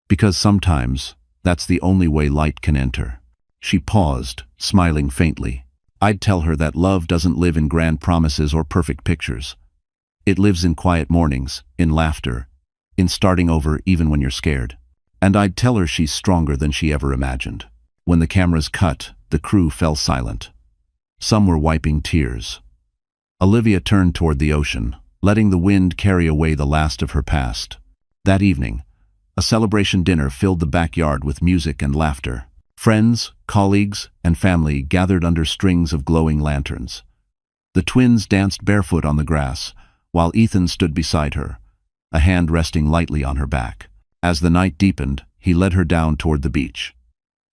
"Because sometimes, that's the only way light can enter." She paused, smiling faintly. "I'd tell her that love doesn't live in grand promises or perfect pictures. It lives in quiet mornings, in laughter, in starting over even when you're scared. And I'd tell her she's stronger than she ever imagined." When the cameras cut, the crew fell silent. Some were wiping tears. Olivia turned toward the ocean, letting the wind carry away the last of her past. That evening, a celebration dinner filled the backyard with music and laughter. Friends, colleagues, and family gathered under strings of glowing lanterns. The twins danced barefoot on the grass, while Ethan stood beside her, a hand resting lightly on her back. As the night deepened, he led her down toward the beach.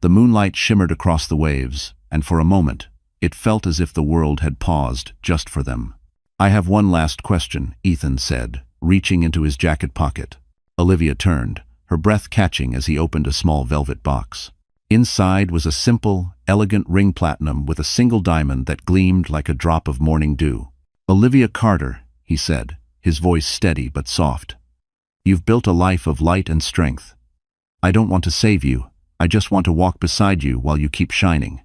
The moonlight shimmered across the waves, and for a moment, it felt as if the world had paused just for them. "I have one last question," Ethan said, reaching into his jacket pocket. Olivia turned, her breath catching as he opened a small velvet box. Inside was a simple, elegant ring platinum with a single diamond that gleamed like a drop of morning dew. "Olivia Carter," he said, his voice steady but soft. "You've built a life of light and strength. I don't want to save you, I just want to walk beside you while you keep shining.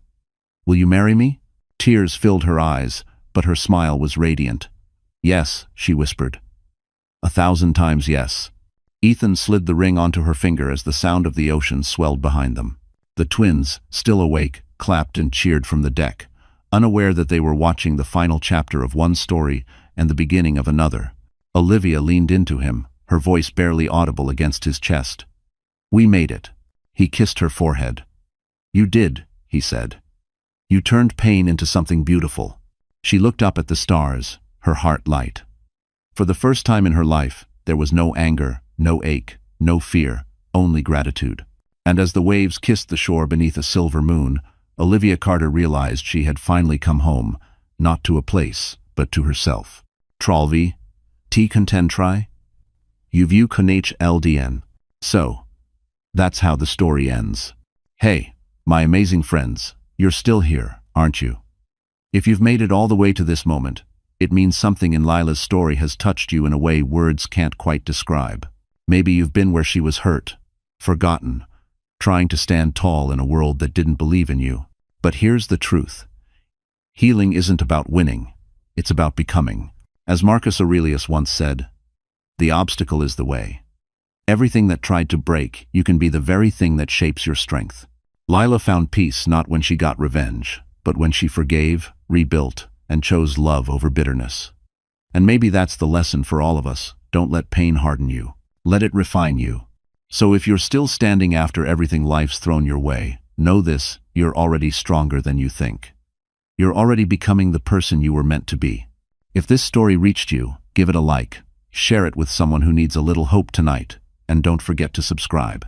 Will you marry me?" Tears filled her eyes, but her smile was radiant. "Yes," she whispered. 1,000 times yes." Ethan slid the ring onto her finger as the sound of the ocean swelled behind them. The twins, still awake, clapped and cheered from the deck, unaware that they were watching the final chapter of one story and the beginning of another. Olivia leaned into him, her voice barely audible against his chest. "We made it." He kissed her forehead. "You did," he said. "You turned pain into something beautiful." She looked up at the stars, her heart light. For the first time in her life, there was no anger, no ache, no fear, only gratitude. And as the waves kissed the shore beneath a silver moon, Olivia Carter realized she had finally come home, not to a place, but to herself. Trolvi, T contentri, uvu connach ldn. So, that's how the story ends. Hey, my amazing friends, you're still here, aren't you? If you've made it all the way to this moment, it means something in Lila's story has touched you in a way words can't quite describe. Maybe you've been where she was hurt, forgotten, trying to stand tall in a world that didn't believe in you. But here's the truth. Healing isn't about winning, it's about becoming. As Marcus Aurelius once said, "The obstacle is the way." Everything that tried to break, you can be the very thing that shapes your strength. Lila found peace not when she got revenge, but when she forgave, rebuilt, and chose love over bitterness. And maybe that's the lesson for all of us. Don't let pain harden you. Let it refine you. So if you're still standing after everything life's thrown your way, know this: you're already stronger than you think. You're already becoming the person you were meant to be. If this story reached you, give it a like, share it with someone who needs a little hope tonight, and don't forget to subscribe.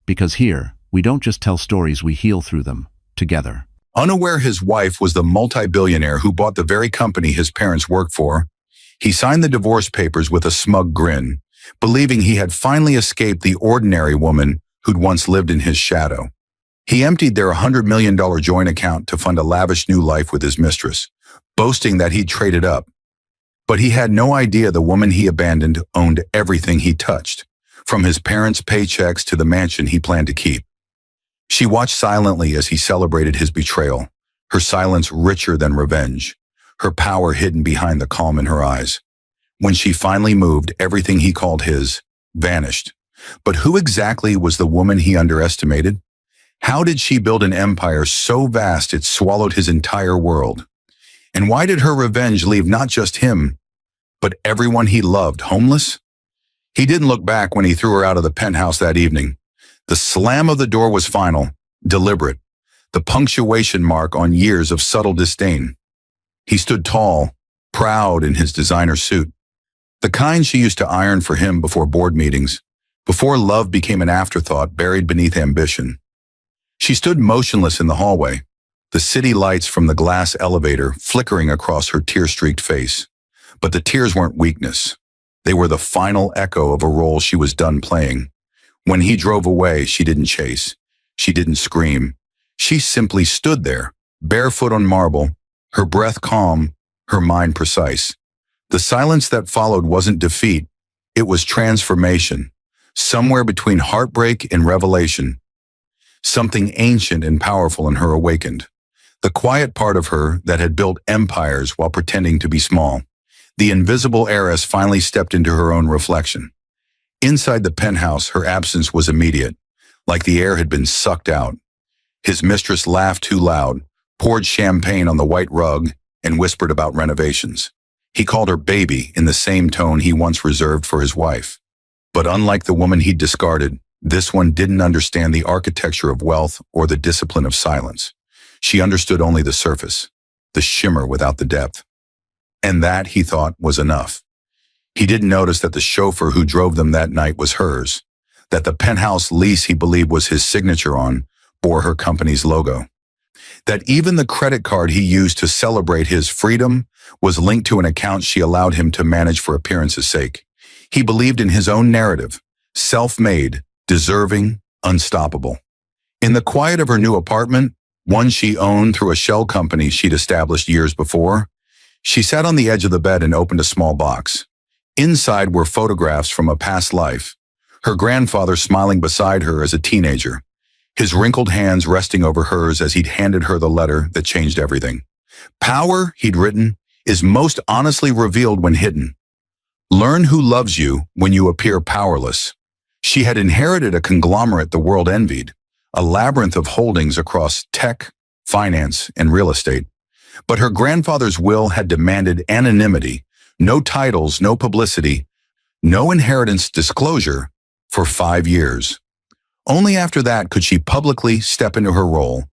Because here, we don't just tell stories, we heal through them, together. Unaware his wife was the multi-billionaire who bought the very company his parents worked for, he signed the divorce papers with a smug grin, believing he had finally escaped the ordinary woman who'd once lived in his shadow. He emptied their $100 million joint account to fund a lavish new life with his mistress, boasting that he'd traded up. But he had no idea the woman he abandoned owned everything he touched, from his parents' paychecks to the mansion he planned to keep. She watched silently as he celebrated his betrayal, her silence richer than revenge, her power hidden behind the calm in her eyes. When she finally moved, everything he called his vanished. But who exactly was the woman he underestimated? How did she build an empire so vast it swallowed his entire world? And why did her revenge leave not just him, but everyone he loved homeless? He didn't look back when he threw her out of the penthouse that evening. The slam of the door was final, deliberate, the punctuation mark on years of subtle disdain. He stood tall, proud in his designer suit, the kind she used to iron for him before board meetings, before love became an afterthought buried beneath ambition. She stood motionless in the hallway, the city lights from the glass elevator flickering across her tear-streaked face. But the tears weren't weakness. They were the final echo of a role she was done playing. When he drove away, she didn't chase. She didn't scream. She simply stood there, barefoot on marble, her breath calm, her mind precise. The silence that followed wasn't defeat. It was transformation, somewhere between heartbreak and revelation. Something ancient and powerful in her awakened. The quiet part of her that had built empires while pretending to be small. The invisible heiress finally stepped into her own reflection. Inside the penthouse, her absence was immediate, like the air had been sucked out. His mistress laughed too loud, poured champagne on the white rug, and whispered about renovations. He called her baby in the same tone he once reserved for his wife. But unlike the woman he'd discarded, this one didn't understand the architecture of wealth or the discipline of silence. She understood only the surface, the shimmer without the depth. And that, he thought, was enough. He didn't notice that the chauffeur who drove them that night was hers, that the penthouse lease he believed was his signature on bore her company's logo, that even the credit card he used to celebrate his freedom was linked to an account she allowed him to manage for appearance's sake. He believed in his own narrative, self-made, deserving, unstoppable. In the quiet of her new apartment, one she owned through a shell company she'd established years before, she sat on the edge of the bed and opened a small box. Inside were photographs from a past life, her grandfather smiling beside her as a teenager, his wrinkled hands resting over hers as he'd handed her the letter that changed everything. Power, he'd written, is most honestly revealed when hidden. Learn who loves you when you appear powerless. She had inherited a conglomerate the world envied, a labyrinth of holdings across tech, finance, and real estate. But her grandfather's will had demanded anonymity, no titles, no publicity, no inheritance disclosure for 5 years. Only after that could she publicly step into her role.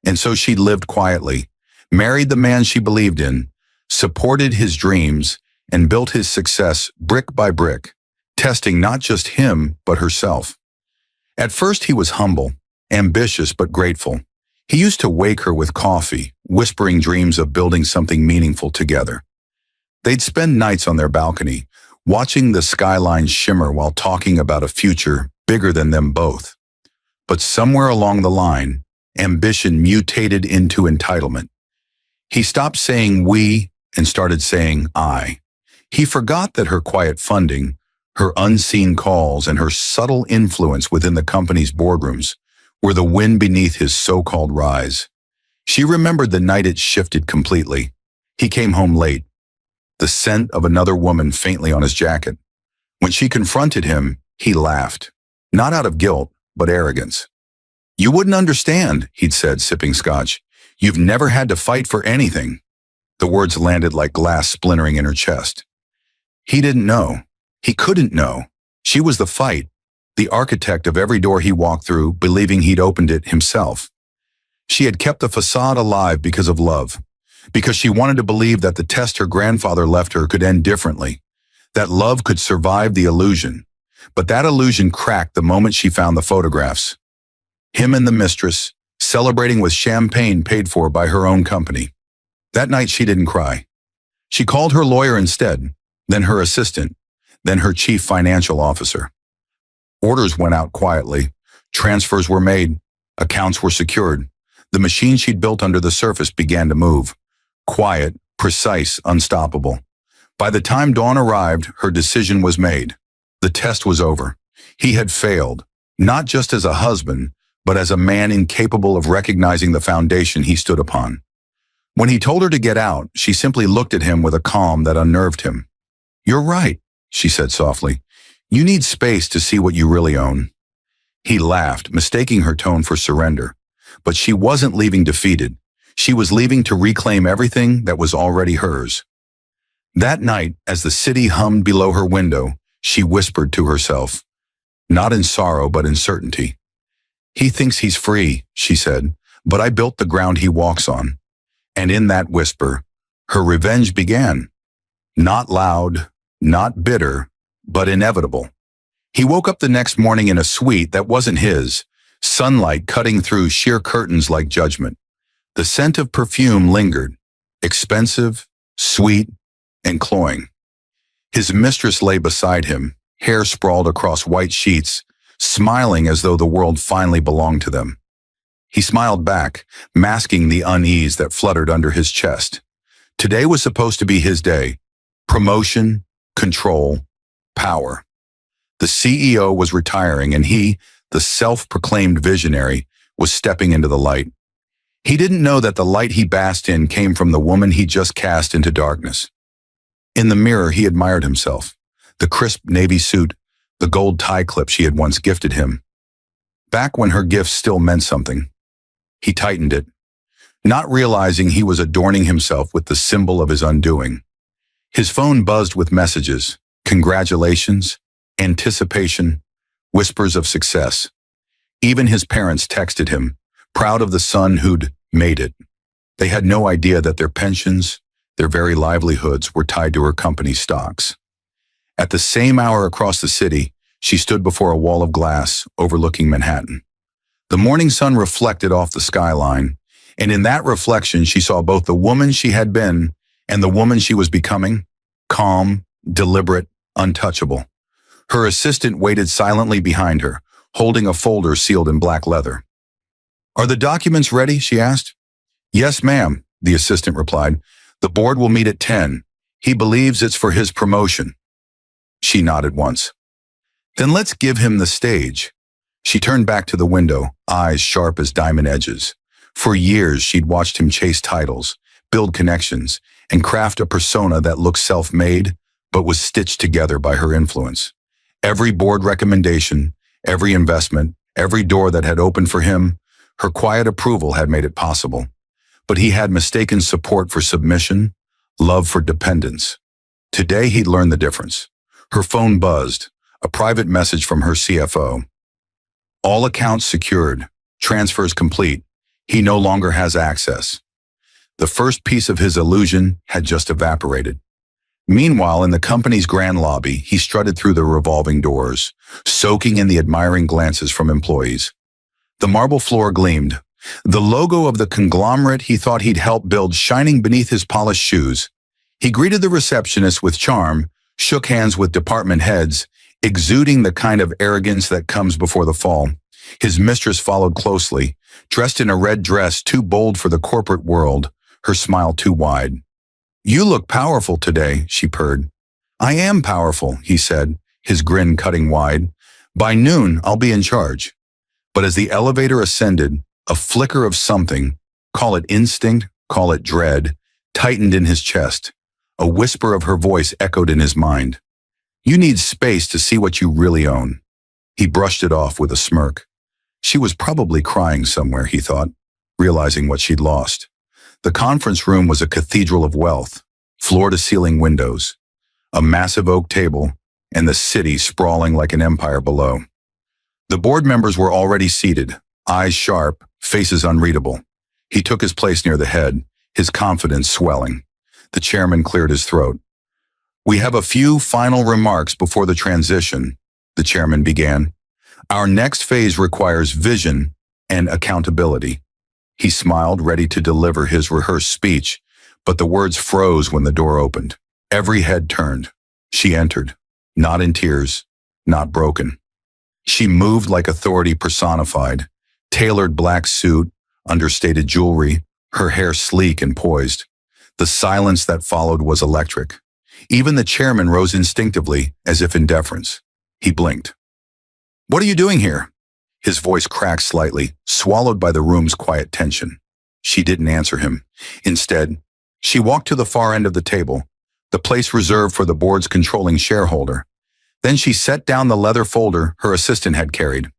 And so she lived quietly, married the man she believed in, supported his dreams, and built his success brick by brick, testing not just him, but herself. At first he was humble, ambitious but grateful. He used to wake her with coffee, whispering dreams of building something meaningful together. They'd spend nights on their balcony, watching the skyline shimmer while talking about a future bigger than them both. But somewhere along the line, ambition mutated into entitlement. He stopped saying we and started saying I. He forgot that her quiet funding, her unseen calls, and her subtle influence within the company's boardrooms were the wind beneath his so-called rise. She remembered the night it shifted completely. He came home late, the scent of another woman faintly on his jacket. When she confronted him, he laughed, not out of guilt, but arrogance. "You wouldn't understand," he'd said, sipping scotch. "You've never had to fight for anything." The words landed like glass splintering in her chest. He didn't know. He couldn't know. She was the fight. the architect of every door he walked through, believing he'd opened it himself. She had kept the facade alive because of love, because she wanted to believe that the test her grandfather left her could end differently, that love could survive the illusion. But that illusion cracked the moment she found the photographs. Him and the mistress, celebrating with champagne paid for by her own company. That night she didn't cry. She called her lawyer instead, then her assistant, then her chief financial officer. Orders went out quietly. Transfers were made. Accounts were secured. The machine she'd built under the surface began to move. Quiet, precise, unstoppable. By the time dawn arrived, her decision was made. The test was over. He had failed, not just as a husband, but as a man incapable of recognizing the foundation he stood upon. When he told her to get out, she simply looked at him with a calm that unnerved him. "You're right," she said softly. "You need space to see what you really own." He laughed, mistaking her tone for surrender. But she wasn't leaving defeated. She was leaving to reclaim everything that was already hers. That night, as the city hummed below her window, she whispered to herself, not in sorrow but in certainty. "He thinks he's free," she said, "but I built the ground he walks on." And in that whisper, her revenge began. Not loud, not bitter, but inevitable. He woke up the next morning in a suite that wasn't his, sunlight cutting through sheer curtains like judgment. The scent of perfume lingered, expensive, sweet, and cloying. His mistress lay beside him, hair sprawled across white sheets, smiling as though the world finally belonged to them. He smiled back, masking the unease that fluttered under his chest. Today was supposed to be his day. Promotion, control, power. The CEO was retiring, and he, the self-proclaimed visionary, was stepping into the light. He didn't know that the light he basked in came from the woman he just cast into darkness. In the mirror, he admired himself, the crisp navy suit, the gold tie clip she had once gifted him. Back when her gift still meant something. He tightened it, not realizing he was adorning himself with the symbol of his undoing. His phone buzzed with messages, congratulations, anticipation, whispers of success. Even his parents texted him, proud of the son who'd made it. They had no idea that their pensions, their very livelihoods, were tied to her company's stocks. At the same hour across the city, she stood before a wall of glass overlooking Manhattan. The morning sun reflected off the skyline, and in that reflection she saw both the woman she had been and the woman she was becoming, calm, deliberate, untouchable. Her assistant waited silently behind her, holding a folder sealed in black leather. "Are the documents ready?" she asked. "Yes, ma'am," the assistant replied. "The board will meet at 10. He believes it's for his promotion." She nodded once. "Then let's give him the stage." She turned back to the window, eyes sharp as diamond edges. For years, she'd watched him chase titles, build connections, and craft a persona that looked self-made, but was stitched together by her influence. Every board recommendation, every investment, every door that had opened for him, her quiet approval had made it possible. But he had mistaken support for submission, love for dependence. Today, he'd learned the difference. Her phone buzzed, a private message from her CFO. "All accounts secured, transfers complete. He no longer has access." The first piece of his illusion had just evaporated. Meanwhile, in the company's grand lobby, he strutted through the revolving doors, soaking in the admiring glances from employees. The marble floor gleamed. The logo of the conglomerate he thought he'd helped build shining beneath his polished shoes. He greeted the receptionist with charm, shook hands with department heads, exuding the kind of arrogance that comes before the fall. His mistress followed closely, dressed in a red dress too bold for the corporate world, her smile too wide. "You look powerful today," she purred. "I am powerful," he said, his grin cutting wide. "By noon, I'll be in charge." But as the elevator ascended, a flicker of something, call it instinct, call it dread, tightened in his chest. A whisper of her voice echoed in his mind. "You need space to see what you really own." He brushed it off with a smirk. She was probably crying somewhere, he thought, realizing what she'd lost. The conference room was a cathedral of wealth, floor-to-ceiling windows, a massive oak table, and the city sprawling like an empire below. The board members were already seated, eyes sharp, faces unreadable. He took his place near the head, his confidence swelling. The chairman cleared his throat. "We have a few final remarks before the transition," the chairman began. "Our next phase requires vision and accountability." He smiled, ready to deliver his rehearsed speech, but the words froze when the door opened. Every head turned. She entered, not in tears, not broken. She moved like authority personified, tailored black suit, understated jewelry, her hair sleek and poised. The silence that followed was electric. Even the chairman rose instinctively, as if in deference. He blinked. "What are you doing here?" His voice cracked slightly, swallowed by the room's quiet tension. She didn't answer him. Instead, she walked to the far end of the table, the place reserved for the board's controlling shareholder. Then she set down the leather folder her assistant had carried.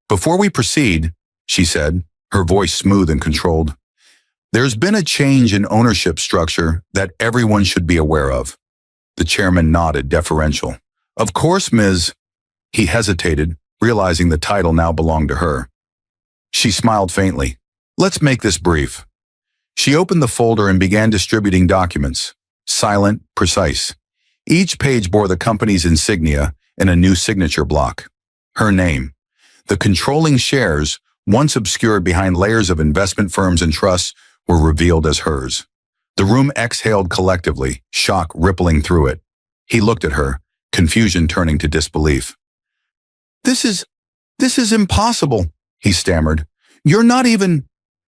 "Before we proceed," she said, her voice smooth and controlled, "there's been a change in ownership structure that everyone should be aware of." The chairman nodded, deferential. "Of course, Ms." He hesitated, realizing the title now belonged to her. She smiled faintly. "Let's make this brief." She opened the folder and began distributing documents. Silent, precise. Each page bore the company's insignia and a new signature block. Her name. The controlling shares, once obscured behind layers of investment firms and trusts, were revealed as hers. The room exhaled collectively, shock rippling through it. He looked at her, confusion turning to disbelief. This is impossible," he stammered. "You're not even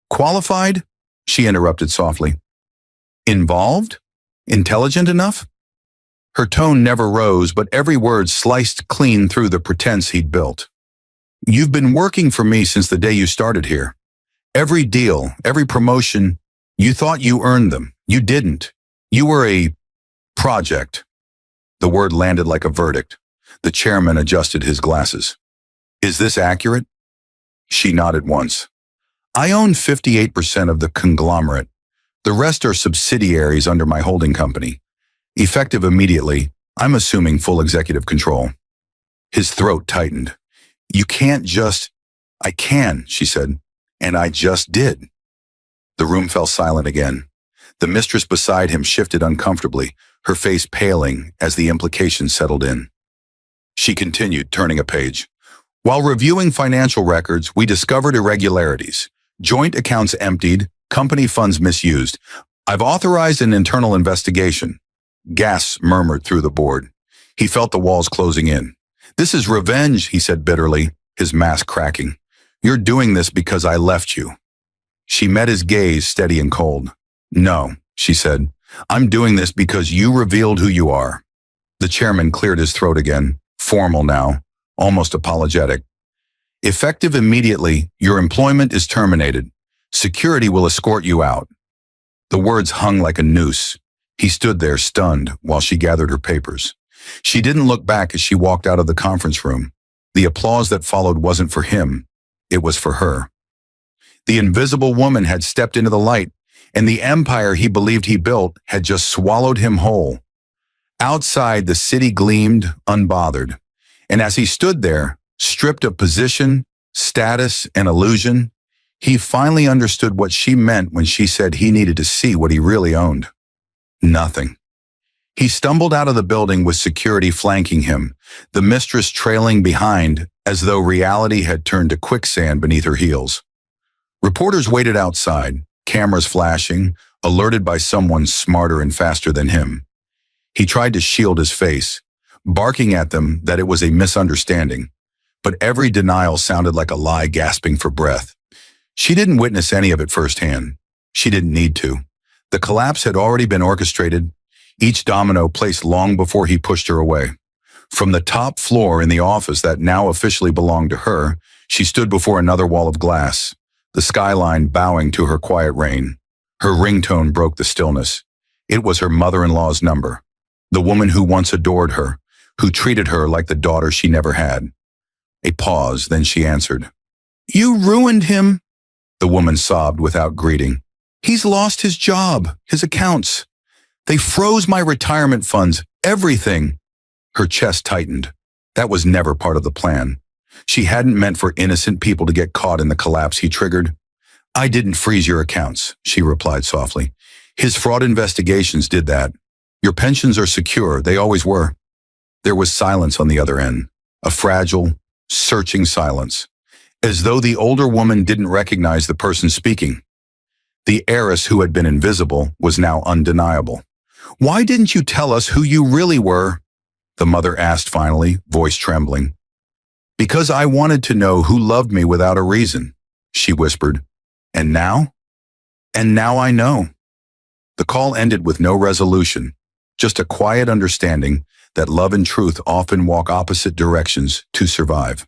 qualified?" She interrupted softly. "Involved? Intelligent enough?" Her tone never rose, but every word sliced clean through the pretense he'd built. "You've been working for me since the day you started here. Every deal, every promotion, you thought you earned them. You didn't. You were a project." The word landed like a verdict. The chairman adjusted his glasses. "Is this accurate?" She nodded once. "I own 58% of the conglomerate. The rest are subsidiaries under my holding company. Effective immediately, I'm assuming full executive control." His throat tightened. "You can't just—" "I can," she said, "and I just did." The room fell silent again. The mistress beside him shifted uncomfortably, her face paling as the implications settled in. She continued, turning a page. "While reviewing financial records, we discovered irregularities. Joint accounts emptied, company funds misused. I've authorized an internal investigation." Gasps murmured through the board. He felt the walls closing in. "This is revenge," he said bitterly, his mask cracking. "You're doing this because I left you." She met his gaze, steady and cold. "No," she said. "I'm doing this because you revealed who you are." The chairman cleared his throat again, formal now, almost apologetic. "Effective immediately, your employment is terminated. Security will escort you out." The words hung like a noose. He stood there, stunned, while she gathered her papers. She didn't look back as she walked out of the conference room. The applause that followed wasn't for him. It was for her. The invisible woman had stepped into the light, and the empire he believed he built had just swallowed him whole. Outside, the city gleamed, unbothered. And as he stood there, stripped of position, status, and illusion, he finally understood what she meant when she said he needed to see what he really owned. Nothing. He stumbled out of the building with security flanking him, the mistress trailing behind as though reality had turned to quicksand beneath her heels. Reporters waited outside, cameras flashing, alerted by someone smarter and faster than him. He tried to shield his face, barking at them that it was a misunderstanding, but every denial sounded like a lie gasping for breath. She didn't witness any of it firsthand. She didn't need to. The collapse had already been orchestrated, each domino placed long before he pushed her away. From the top floor in the office that now officially belonged to her, she stood before another wall of glass, the skyline bowing to her quiet reign. Her ringtone broke the stillness. It was her mother-in-law's number, the woman who once adored her, who treated her like the daughter she never had. A pause, then she answered. "You ruined him," the woman sobbed without greeting. "He's lost his job, his accounts. They froze my retirement funds, everything." Her chest tightened. That was never part of the plan. She hadn't meant for innocent people to get caught in the collapse he triggered. "I didn't freeze your accounts," she replied softly. "His fraud investigations did that. Your pensions are secure, they always were." There was silence on the other end, a fragile, searching silence, as though the older woman didn't recognize the person speaking. The heiress who had been invisible was now undeniable. "Why didn't you tell us who you really were?" the mother asked finally, voice trembling. "Because I wanted to know who loved me without a reason," she whispered. "And now? And now I know." The call ended with no resolution, just a quiet understanding that love and truth often walk opposite directions to survive.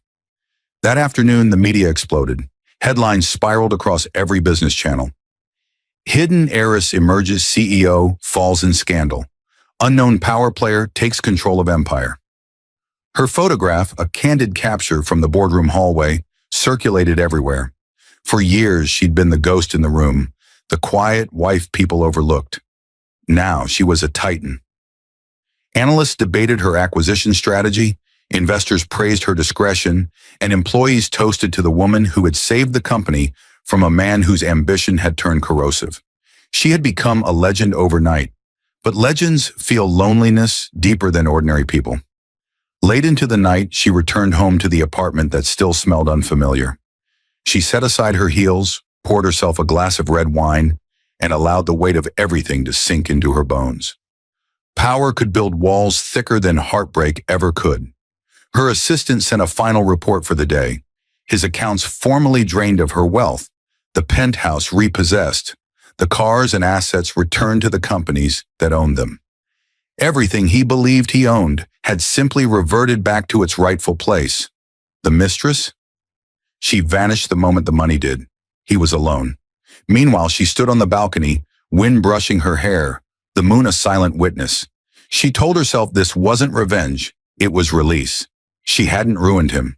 That afternoon, the media exploded. Headlines spiraled across every business channel. Hidden heiress emerges CEO, falls in scandal. Unknown power player takes control of empire. Her photograph, a candid capture from the boardroom hallway, circulated everywhere. For years, she'd been the ghost in the room, the quiet wife people overlooked. Now she was a titan. Analysts debated her acquisition strategy, investors praised her discretion, and employees toasted to the woman who had saved the company from a man whose ambition had turned corrosive. She had become a legend overnight, but legends feel loneliness deeper than ordinary people. Late into the night, she returned home to the apartment that still smelled unfamiliar. She set aside her heels, poured herself a glass of red wine, and allowed the weight of everything to sink into her bones. Power could build walls thicker than heartbreak ever could. Her assistant sent a final report for the day. His accounts formally drained of her wealth, the penthouse repossessed, the cars and assets returned to the companies that owned them. Everything he believed he owned had simply reverted back to its rightful place. The mistress? She vanished the moment the money did. He was alone. Meanwhile, she stood on the balcony, wind brushing her hair, the moon a silent witness. She told herself this wasn't revenge, it was release. She hadn't ruined him.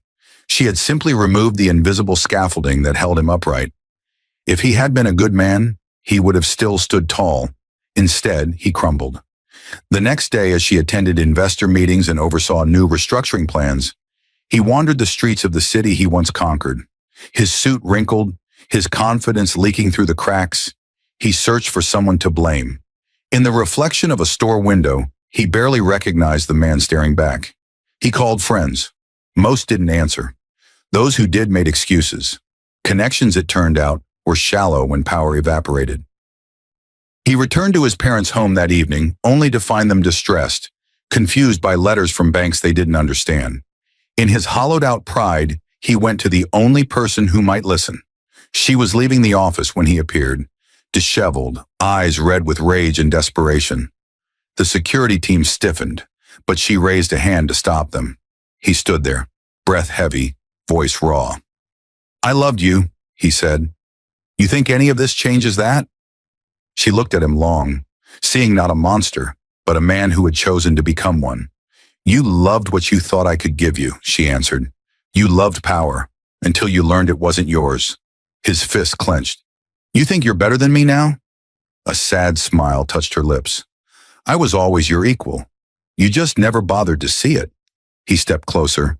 She had simply removed the invisible scaffolding that held him upright. If he had been a good man, he would have still stood tall. Instead, he crumbled. The next day, as she attended investor meetings and oversaw new restructuring plans, he wandered the streets of the city he once conquered. His suit wrinkled, his confidence leaking through the cracks. He searched for someone to blame. In the reflection of a store window, he barely recognized the man staring back. He called friends. Most didn't answer. Those who did made excuses. Connections, it turned out, were shallow when power evaporated. He returned to his parents' home that evening, only to find them distressed, confused by letters from banks they didn't understand. In his hollowed-out pride, he went to the only person who might listen. She was leaving the office when he appeared, disheveled, eyes red with rage and desperation. The security team stiffened, but she raised a hand to stop them. He stood there, breath heavy, voice raw. "I loved you," he said. "You think any of this changes that?" She looked at him long, seeing not a monster, but a man who had chosen to become one. "You loved what you thought I could give you," she answered. "You loved power, until you learned it wasn't yours." His fist clenched. "You think you're better than me now?" A sad smile touched her lips. "I was always your equal. You just never bothered to see it." He stepped closer,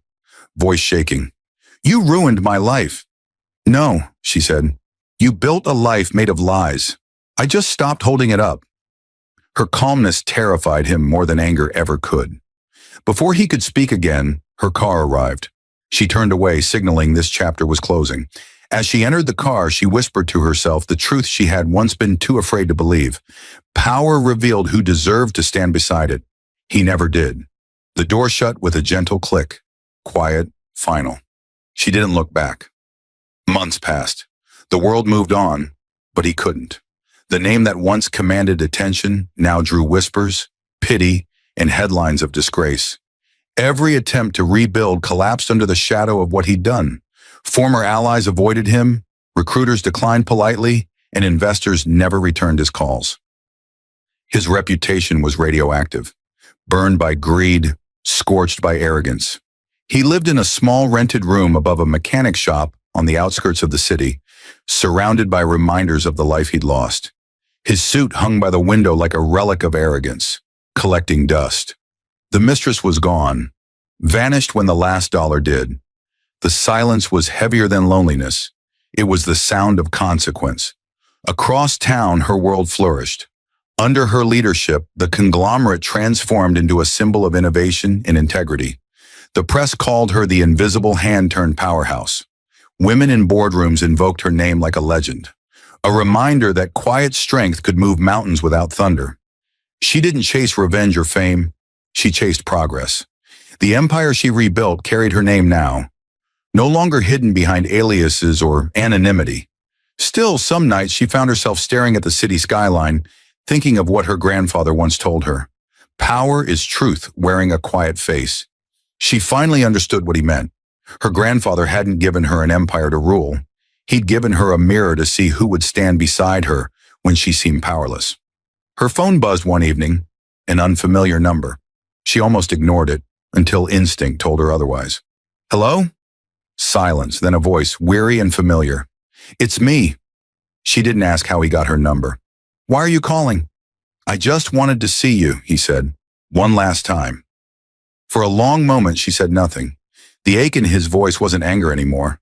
voice shaking. "You ruined my life." "No," she said. "You built a life made of lies. I just stopped holding it up." Her calmness terrified him more than anger ever could. Before he could speak again, her car arrived. She turned away, signaling this chapter was closing. As she entered the car, she whispered to herself the truth she had once been too afraid to believe. Power revealed who deserved to stand beside it. He never did. The door shut with a gentle click. Quiet, final. She didn't look back. Months passed. The world moved on, but he couldn't. The name that once commanded attention now drew whispers, pity, and headlines of disgrace. Every attempt to rebuild collapsed under the shadow of what he'd done. Former allies avoided him, recruiters declined politely, and investors never returned his calls. His reputation was radioactive, burned by greed, scorched by arrogance. He lived in a small rented room above a mechanic shop on the outskirts of the city, surrounded by reminders of the life he'd lost. His suit hung by the window like a relic of arrogance, collecting dust. The mistress was gone, vanished when the last dollar did. The silence was heavier than loneliness. It was the sound of consequence. Across town, her world flourished. Under her leadership, the conglomerate transformed into a symbol of innovation and integrity. The press called her the invisible hand-turned-powerhouse. Women in boardrooms invoked her name like a legend, a reminder that quiet strength could move mountains without thunder. She didn't chase revenge or fame. She chased progress. The empire she rebuilt carried her name now, no longer hidden behind aliases or anonymity. Still, some nights she found herself staring at the city skyline, thinking of what her grandfather once told her. Power is truth wearing a quiet face. She finally understood what he meant. Her grandfather hadn't given her an empire to rule. He'd given her a mirror to see who would stand beside her when she seemed powerless. Her phone buzzed one evening, an unfamiliar number. She almost ignored it until instinct told her otherwise. Hello? Silence, then a voice, weary and familiar. It's me. She didn't ask how he got her number. Why are you calling? I just wanted to see you, he said, one last time. For a long moment, she said nothing. The ache in his voice wasn't anger anymore.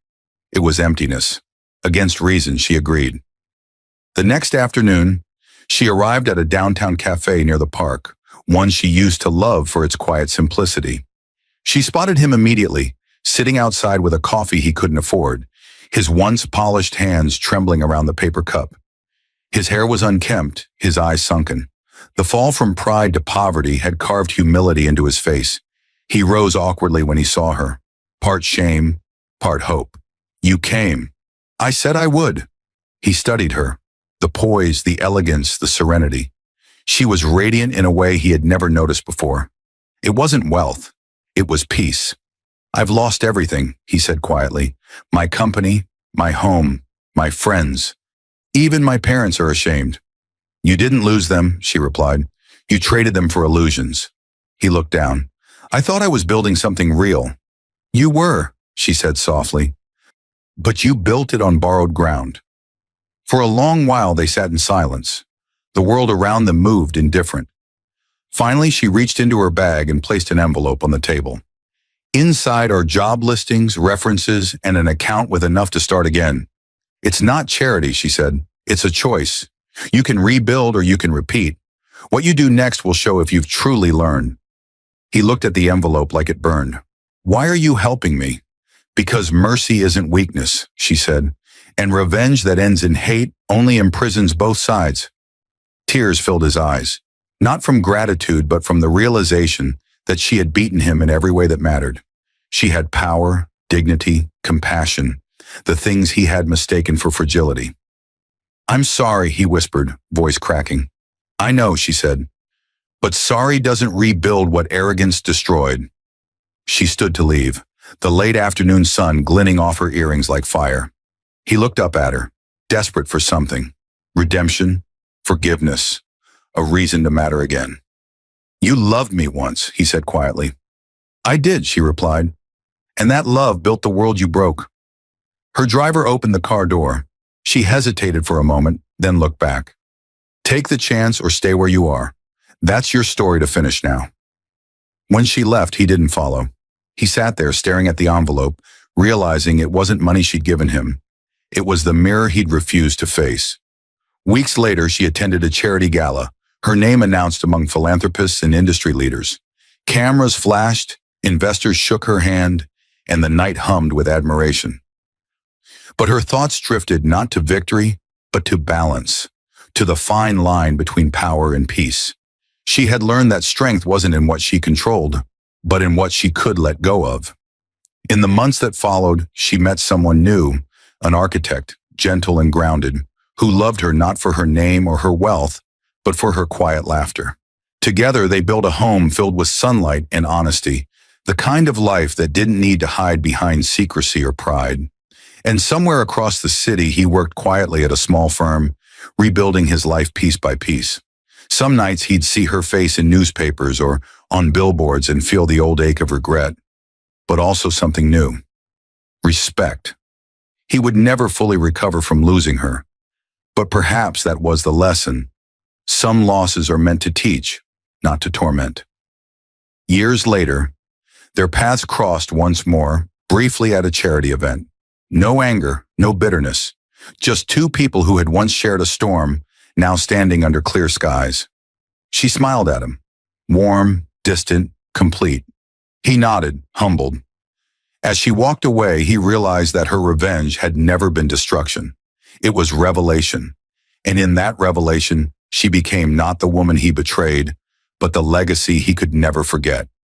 It was emptiness. Against reason, she agreed. The next afternoon, she arrived at a downtown cafe near the park, one she used to love for its quiet simplicity. She spotted him immediately, sitting outside with a coffee he couldn't afford, his once polished hands trembling around the paper cup. His hair was unkempt, his eyes sunken. The fall from pride to poverty had carved humility into his face. He rose awkwardly when he saw her, part shame, part hope. You came. I said I would. He studied her, the poise, the elegance, the serenity. She was radiant in a way he had never noticed before. It wasn't wealth. It was peace. I've lost everything, he said quietly. My company, my home, my friends. Even my parents are ashamed. You didn't lose them, she replied. You traded them for illusions. He looked down. I thought I was building something real. You were, she said softly. But you built it on borrowed ground. For a long while they sat in silence. The world around them moved indifferent. Finally, she reached into her bag and placed an envelope on the table. Inside are job listings, references, and an account with enough to start again. It's not charity, she said. It's a choice. You can rebuild or you can repeat. What you do next will show if you've truly learned. He looked at the envelope like it burned. Why are you helping me? Because mercy isn't weakness, she said, and revenge that ends in hate only imprisons both sides. Tears filled his eyes, not from gratitude but from the realization that she had beaten him in every way that mattered. She had power, dignity, compassion, the things he had mistaken for fragility. I'm sorry, he whispered, voice cracking. I know, she said, but sorry doesn't rebuild what arrogance destroyed. She stood to leave, the late afternoon sun glinting off her earrings like fire. He looked up at her, desperate for something. Redemption, forgiveness, a reason to matter again. You loved me once, he said quietly. I did, she replied, and that love built the world you broke. Her driver opened the car door. She hesitated for a moment, then looked back. Take the chance or stay where you are. That's your story to finish now. When she left, he didn't follow. He sat there staring at the envelope, realizing it wasn't money she'd given him. It was the mirror he'd refused to face. Weeks later, she attended a charity gala, her name announced among philanthropists and industry leaders. Cameras flashed, investors shook her hand, and the night hummed with admiration. But her thoughts drifted not to victory, but to balance, to the fine line between power and peace. She had learned that strength wasn't in what she controlled, but in what she could let go of. In the months that followed, she met someone new, an architect, gentle and grounded, who loved her not for her name or her wealth, but for her quiet laughter. Together, they built a home filled with sunlight and honesty, the kind of life that didn't need to hide behind secrecy or pride. And somewhere across the city, he worked quietly at a small firm, rebuilding his life piece by piece. Some nights he'd see her face in newspapers or on billboards and feel the old ache of regret, but also something new. Respect. He would never fully recover from losing her, but perhaps that was the lesson. Some losses are meant to teach, not to torment. Years later, their paths crossed once more, briefly at a charity event. No anger, no bitterness. Just two people who had once shared a storm, now standing under clear skies. She smiled at him. Warm, distant, complete. He nodded, humbled. As she walked away, he realized that her revenge had never been destruction. It was revelation. And in that revelation, she became not the woman he betrayed, but the legacy he could never forget.